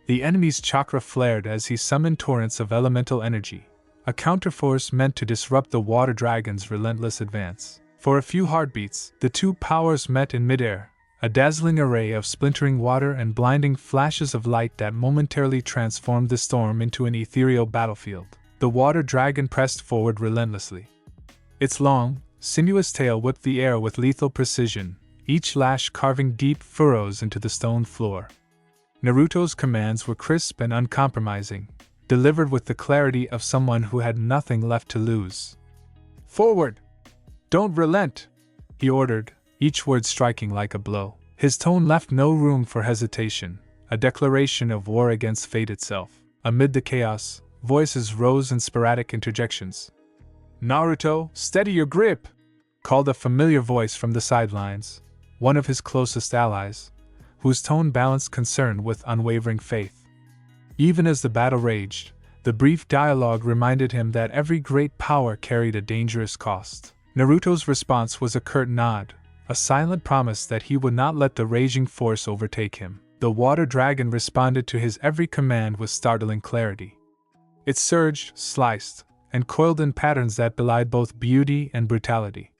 Speaker 1: The enemy's chakra flared as he summoned torrents of elemental energy, a counterforce meant to disrupt the water dragon's relentless advance. For a few heartbeats, the two powers met in midair, a dazzling array of splintering water and blinding flashes of light that momentarily transformed the storm into an ethereal battlefield. The water dragon pressed forward relentlessly. Its long, sinuous tail whipped the air with lethal precision, each lash carving deep furrows into the stone floor. Naruto's commands were crisp and uncompromising, delivered with the clarity of someone who had nothing left to lose. "Forward! Don't relent!" he ordered, each word striking like a blow. His tone left no room for hesitation, a declaration of war against fate itself. Amid the chaos, voices rose in sporadic interjections. "Naruto, steady your grip!" called a familiar voice from the sidelines, one of his closest allies, whose tone balanced concern with unwavering faith. Even as the battle raged, the brief dialogue reminded him that every great power carried a dangerous cost. Naruto's response was a curt nod, a silent promise that he would not let the raging force overtake him. The water dragon responded to his every command with startling clarity. It surged, sliced, and coiled in patterns that belied both beauty and brutality.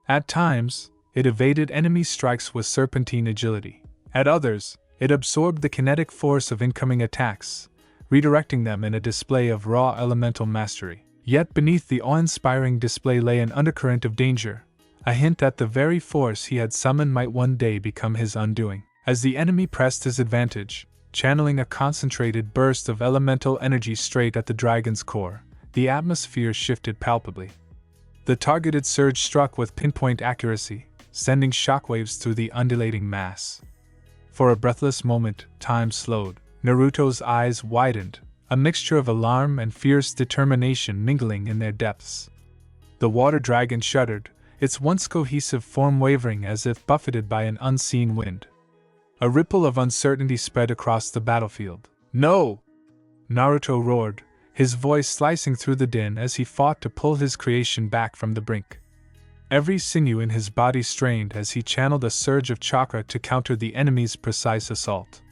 Speaker 1: At times, it evaded enemy strikes with serpentine agility. At others, it absorbed the kinetic force of incoming attacks, redirecting them in a display of raw elemental mastery. Yet beneath the awe-inspiring display lay an undercurrent of danger, a hint that the very force he had summoned might one day become his undoing. As the enemy pressed his advantage, channeling a concentrated burst of elemental energy straight at the dragon's core, the atmosphere shifted palpably. The targeted surge struck with pinpoint accuracy, sending shockwaves through the undulating mass. For a breathless moment, time slowed. Naruto's eyes widened, a mixture of alarm and fierce determination mingling in their depths. The water dragon shuddered, its once cohesive form wavering as if buffeted by an unseen wind. A ripple of uncertainty spread across the battlefield. "No!" Naruto roared, his voice slicing through the din as he fought to pull his creation back from the brink. Every sinew in his body strained as he channeled a surge of chakra to counter the enemy's precise assault.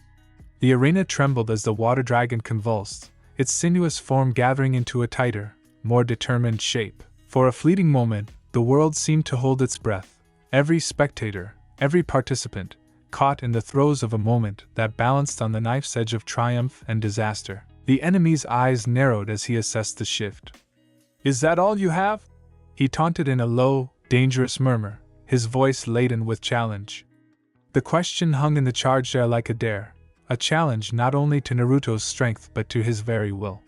Speaker 1: The arena trembled as the water dragon convulsed, its sinuous form gathering into a tighter, more determined shape. For a fleeting moment, the world seemed to hold its breath, every spectator, every participant, caught in the throes of a moment that balanced on the knife's edge of triumph and disaster. The enemy's eyes narrowed as he assessed the shift. "Is that all you have?" he taunted in a low, dangerous murmur, his voice laden with challenge. The question hung in the charged air like a dare, a challenge not only to Naruto's strength but to his very will.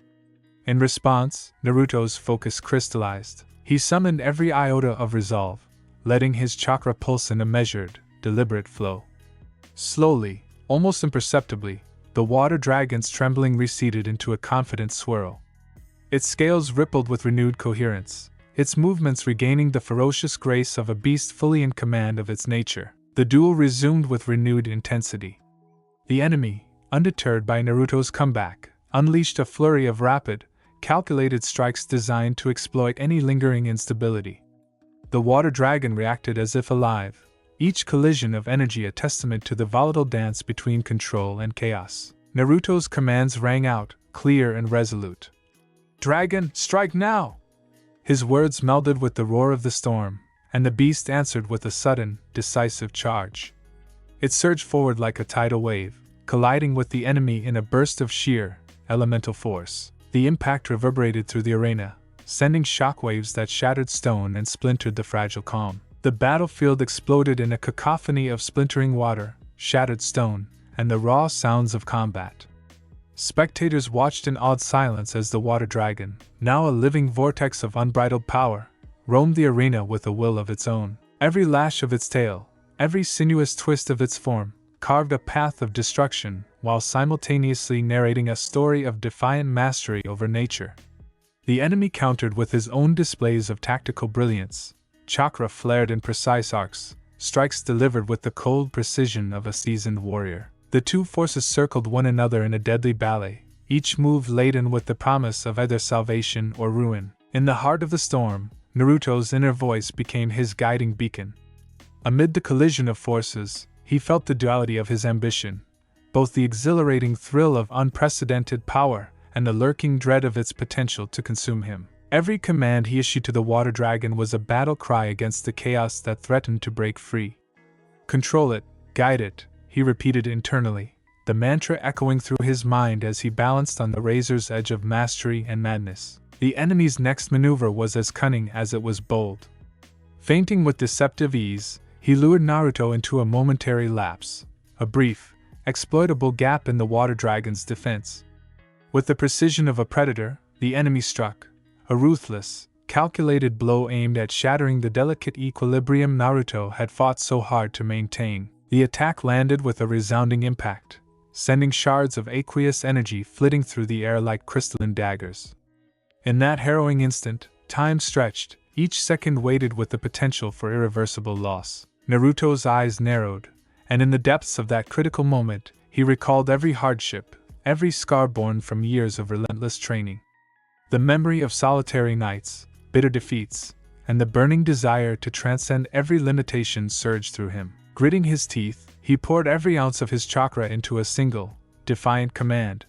Speaker 1: In response, Naruto's focus crystallized. He summoned every iota of resolve, letting his chakra pulse in a measured, deliberate flow. Slowly, almost imperceptibly, the water dragon's trembling receded into a confident swirl. Its scales rippled with renewed coherence, its movements regaining the ferocious grace of a beast fully in command of its nature. The duel resumed with renewed intensity. The enemy, undeterred by Naruto's comeback, unleashed a flurry of rapid, calculated strikes designed to exploit any lingering instability. The water dragon reacted as if alive, each collision of energy a testament to the volatile dance between control and chaos. Naruto's commands rang out, clear and resolute. "Dragon, strike now!" His words melded with the roar of the storm, and the beast answered with a sudden, decisive charge. It surged forward like a tidal wave, colliding with the enemy in a burst of sheer, elemental force. The impact reverberated through the arena, sending shockwaves that shattered stone and splintered the fragile calm. The battlefield exploded in a cacophony of splintering water, shattered stone, and the raw sounds of combat. Spectators watched in awed silence as the water dragon, now a living vortex of unbridled power, roamed the arena with a will of its own. Every lash of its tail, every sinuous twist of its form, carved a path of destruction, while simultaneously narrating a story of defiant mastery over nature. The enemy countered with his own displays of tactical brilliance. Chakra flared in precise arcs, strikes delivered with the cold precision of a seasoned warrior. The two forces circled one another in a deadly ballet, each move laden with the promise of either salvation or ruin. In the heart of the storm, Naruto's inner voice became his guiding beacon. Amid the collision of forces, he felt the duality of his ambition, both the exhilarating thrill of unprecedented power and the lurking dread of its potential to consume him. Every command he issued to the water dragon was a battle cry against the chaos that threatened to break free. "Control it, guide it," he repeated internally, the mantra echoing through his mind as he balanced on the razor's edge of mastery and madness. The enemy's next maneuver was as cunning as it was bold. Feinting with deceptive ease, he lured Naruto into a momentary lapse, a brief, exploitable gap in the water dragon's defense. With the precision of a predator, the enemy struck, a ruthless, calculated blow aimed at shattering the delicate equilibrium Naruto had fought so hard to maintain. The attack landed with a resounding impact, sending shards of aqueous energy flitting through the air like crystalline daggers. In that harrowing instant, time stretched, each second weighted with the potential for irreversible loss. Naruto's eyes narrowed, and in the depths of that critical moment, he recalled every hardship, every scar born from years of relentless training. The memory of solitary nights, bitter defeats, and the burning desire to transcend every limitation surged through him. Gritting his teeth, he poured every ounce of his chakra into a single, defiant command.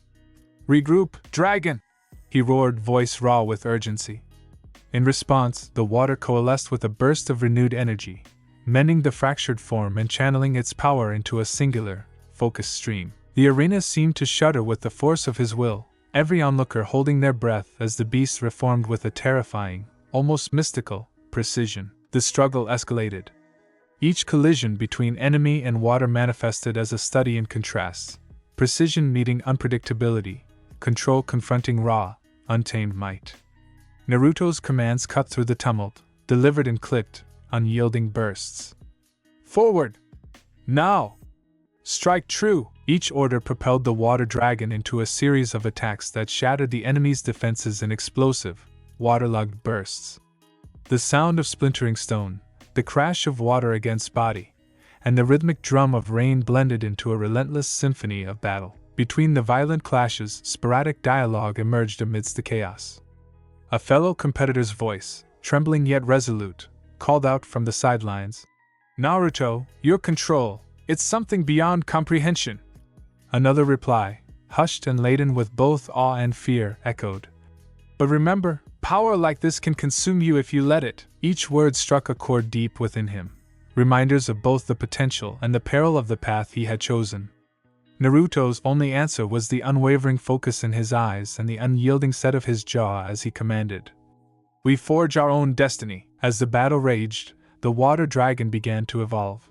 Speaker 1: "Regroup, dragon!" he roared, voice raw with urgency. In response, the water coalesced with a burst of renewed energy, mending the fractured form and channeling its power into a singular, focused stream. The arena seemed to shudder with the force of his will, every onlooker holding their breath as the beast reformed with a terrifying, almost mystical, precision. The struggle escalated. Each collision between enemy and water manifested as a study in contrasts, precision meeting unpredictability, control confronting raw, untamed might. Naruto's commands cut through the tumult, delivered in clipped, unyielding bursts. "Forward! Now! Strike true!" Each order propelled the water dragon into a series of attacks that shattered the enemy's defenses in explosive, waterlogged bursts. The sound of splintering stone, the crash of water against body, and the rhythmic drum of rain blended into a relentless symphony of battle. Between the violent clashes, sporadic dialogue emerged amidst the chaos. A fellow competitor's voice, trembling yet resolute, called out from the sidelines, "Naruto, your control, it's something beyond comprehension." Another reply, hushed and laden with both awe and fear, echoed, "But remember, power like this can consume you if you let it." Each word struck a chord deep within him, reminders of both the potential and the peril of the path he had chosen. Naruto's only answer was the unwavering focus in his eyes and the unyielding set of his jaw as he commanded, "We forge our own destiny." As the battle raged, the water dragon began to evolve.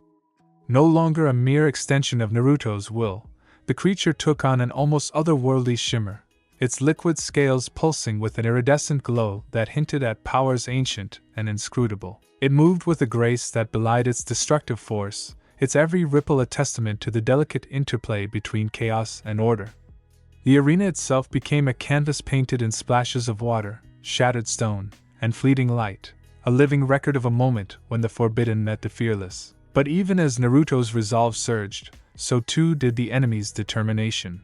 Speaker 1: No longer a mere extension of Naruto's will, the creature took on an almost otherworldly shimmer, its liquid scales pulsing with an iridescent glow that hinted at powers ancient and inscrutable. It moved with a grace that belied its destructive force, its every ripple a testament to the delicate interplay between chaos and order. The arena itself became a canvas painted in splashes of water, shattered stone, and fleeting light, a living record of a moment when the forbidden met the fearless. But even as Naruto's resolve surged, so too did the enemy's determination.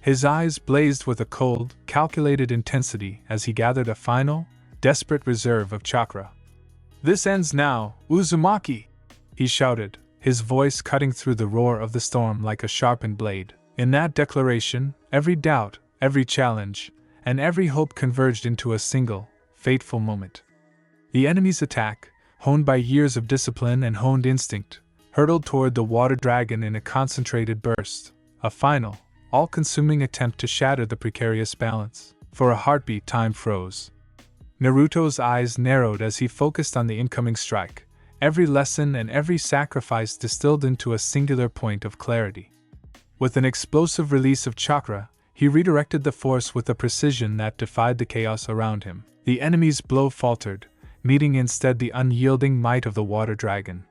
Speaker 1: His eyes blazed with a cold, calculated intensity as he gathered a final, desperate reserve of chakra. "This ends now, Uzumaki!" he shouted, his voice cutting through the roar of the storm like a sharpened blade. In that declaration, every doubt, every challenge, and every hope converged into a single, fateful moment. The enemy's attack, honed by years of discipline and honed instinct, hurtled toward the water dragon in a concentrated burst, a final, all-consuming attempt to shatter the precarious balance. For a heartbeat, time froze. Naruto's eyes narrowed as he focused on the incoming strike, every lesson and every sacrifice distilled into a singular point of clarity. With an explosive release of chakra, he redirected the force with a precision that defied the chaos around him. The enemy's blow faltered, meeting instead the unyielding might of the water dragon.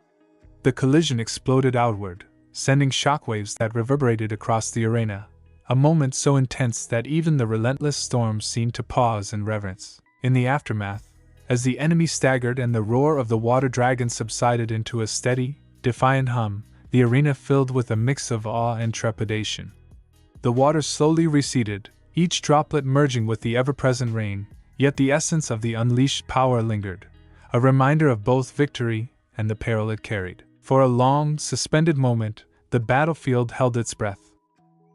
Speaker 1: The collision exploded outward, sending shockwaves that reverberated across the arena, a moment so intense that even the relentless storm seemed to pause in reverence. In the aftermath, as the enemy staggered and the roar of the water dragon subsided into a steady, defiant hum, the arena filled with a mix of awe and trepidation. The water slowly receded, each droplet merging with the ever-present rain, yet the essence of the unleashed power lingered, a reminder of both victory and the peril it carried. For a long, suspended moment, the battlefield held its breath.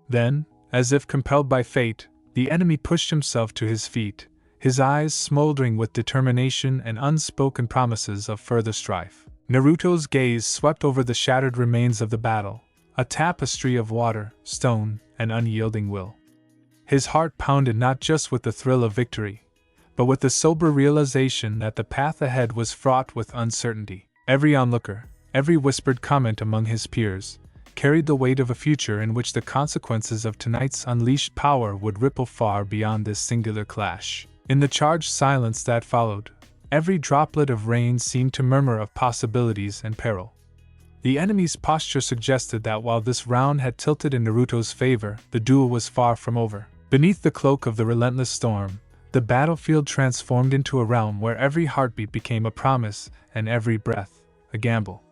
Speaker 1: Then, as if compelled by fate, the enemy pushed himself to his feet, his eyes smoldering with determination and unspoken promises of further strife. Naruto's gaze swept over the shattered remains of the battle, a tapestry of water, stone, and unyielding will. His heart pounded not just with the thrill of victory, but with the sober realization that the path ahead was fraught with uncertainty. Every onlooker, every whispered comment among his peers, carried the weight of a future in which the consequences of tonight's unleashed power would ripple far beyond this singular clash. In the charged silence that followed, every droplet of rain seemed to murmur of possibilities and peril. The enemy's posture suggested that while this round had tilted in Naruto's favor, the duel was far from over. Beneath the cloak of the relentless storm, the battlefield transformed into a realm where every heartbeat became a promise and every breath a gamble.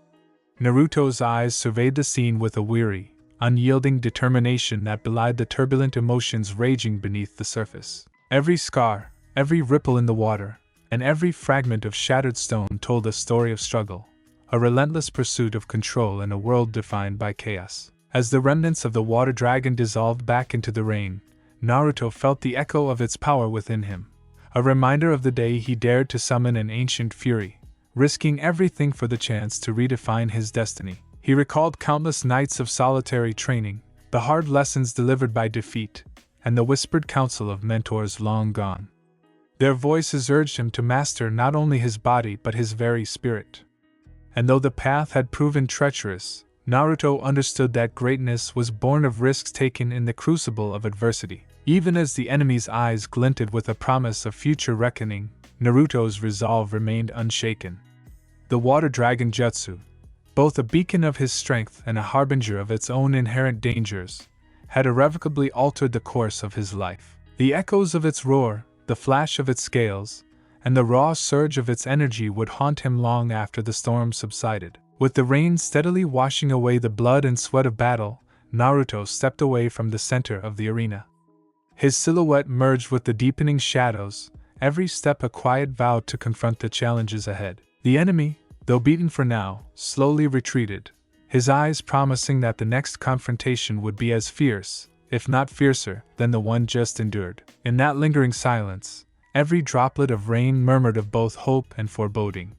Speaker 1: Naruto's eyes surveyed the scene with a weary, unyielding determination that belied the turbulent emotions raging beneath the surface. Every scar, every ripple in the water, and every fragment of shattered stone told a story of struggle, a relentless pursuit of control in a world defined by chaos. As the remnants of the water dragon dissolved back into the rain, Naruto felt the echo of its power within him, a reminder of the day he dared to summon an ancient fury, risking everything for the chance to redefine his destiny. He recalled countless nights of solitary training, the hard lessons delivered by defeat, and the whispered counsel of mentors long gone. Their voices urged him to master not only his body but his very spirit. And though the path had proven treacherous, Naruto understood that greatness was born of risks taken in the crucible of adversity. Even as the enemy's eyes glinted with a promise of future reckoning, Naruto's resolve remained unshaken. The water dragon Jutsu, both a beacon of his strength and a harbinger of its own inherent dangers, had irrevocably altered the course of his life. The echoes of its roar, the flash of its scales, and the raw surge of its energy would haunt him long after the storm subsided. With the rain steadily washing away the blood and sweat of battle, Naruto stepped away from the center of the arena. His silhouette merged with the deepening shadows, every step a quiet vow to confront the challenges ahead. The enemy, though beaten for now, slowly retreated, his eyes promising that the next confrontation would be as fierce, if not fiercer, than the one just endured. In that lingering silence, every droplet of rain murmured of both hope and foreboding.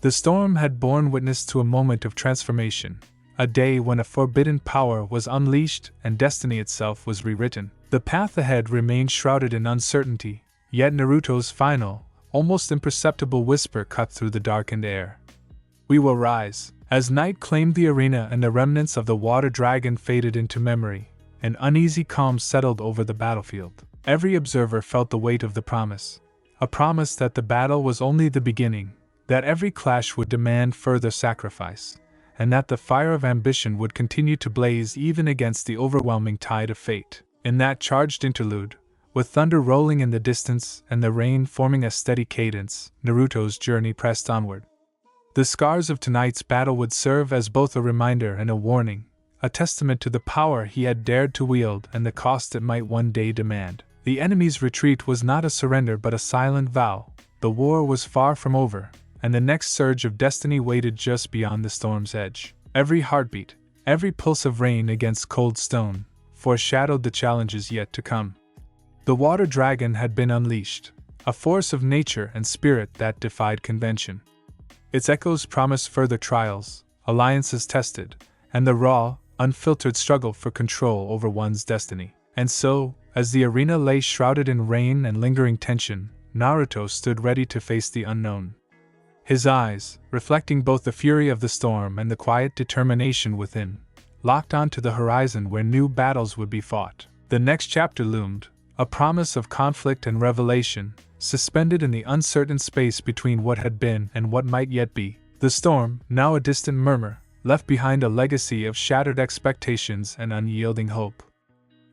Speaker 1: The storm had borne witness to a moment of transformation, a day when a forbidden power was unleashed and destiny itself was rewritten. The path ahead remained shrouded in uncertainty, yet Naruto's final, almost imperceptible whisper cut through the darkened air. "We will rise." As night claimed the arena and the remnants of the water dragon faded into memory, an uneasy calm settled over the battlefield. Every observer felt the weight of the promise, a promise that the battle was only the beginning, that every clash would demand further sacrifice, and that the fire of ambition would continue to blaze even against the overwhelming tide of fate. In that charged interlude, with thunder rolling in the distance and the rain forming a steady cadence, Naruto's journey pressed onward. The scars of tonight's battle would serve as both a reminder and a warning, a testament to the power he had dared to wield and the cost it might one day demand. The enemy's retreat was not a surrender but a silent vow. The war was far from over, and the next surge of destiny waited just beyond the storm's edge. Every heartbeat, every pulse of rain against cold stone, foreshadowed the challenges yet to come. The water dragon had been unleashed, a force of nature and spirit that defied convention. Its echoes promised further trials, alliances tested, and the raw, unfiltered struggle for control over one's destiny. And so, as the arena lay shrouded in rain and lingering tension, Naruto stood ready to face the unknown. His eyes, reflecting both the fury of the storm and the quiet determination within, locked onto the horizon where new battles would be fought. The next chapter loomed, a promise of conflict and revelation, suspended in the uncertain space between what had been and what might yet be. The storm, now a distant murmur, left behind a legacy of shattered expectations and unyielding hope.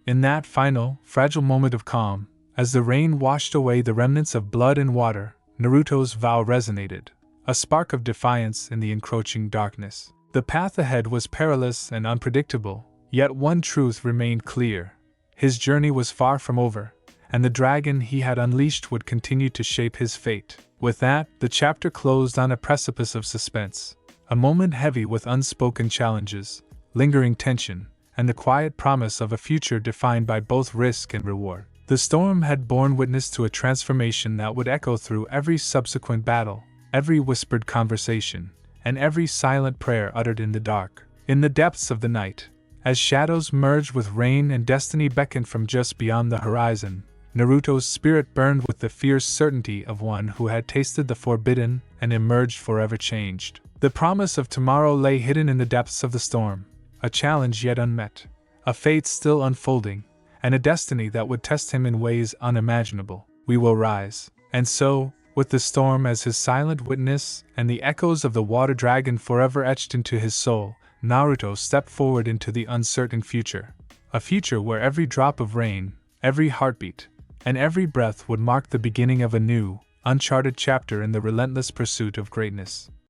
Speaker 1: In that final, fragile moment of calm, as the rain washed away the remnants of blood and water, Naruto's vow resonated, a spark of defiance in the encroaching darkness. The path ahead was perilous and unpredictable, yet one truth remained clear. His journey was far from over, and the dragon he had unleashed would continue to shape his fate. With that, the chapter closed on a precipice of suspense, a moment heavy with unspoken challenges, lingering tension, and the quiet promise of a future defined by both risk and reward. The storm had borne witness to a transformation that would echo through every subsequent battle, every whispered conversation, and every silent prayer uttered in the dark. In the depths of the night, as shadows merged with rain and destiny beckoned from just beyond the horizon, Naruto's spirit burned with the fierce certainty of one who had tasted the forbidden and emerged forever changed. The promise of tomorrow lay hidden in the depths of the storm, a challenge yet unmet, a fate still unfolding, and a destiny that would test him in ways unimaginable. We will rise. And so, with the storm as his silent witness and the echoes of the water dragon forever etched into his soul, Naruto stepped forward into the uncertain future. A future where every drop of rain, every heartbeat, and every breath would mark the beginning of a new, uncharted chapter in the relentless pursuit of greatness.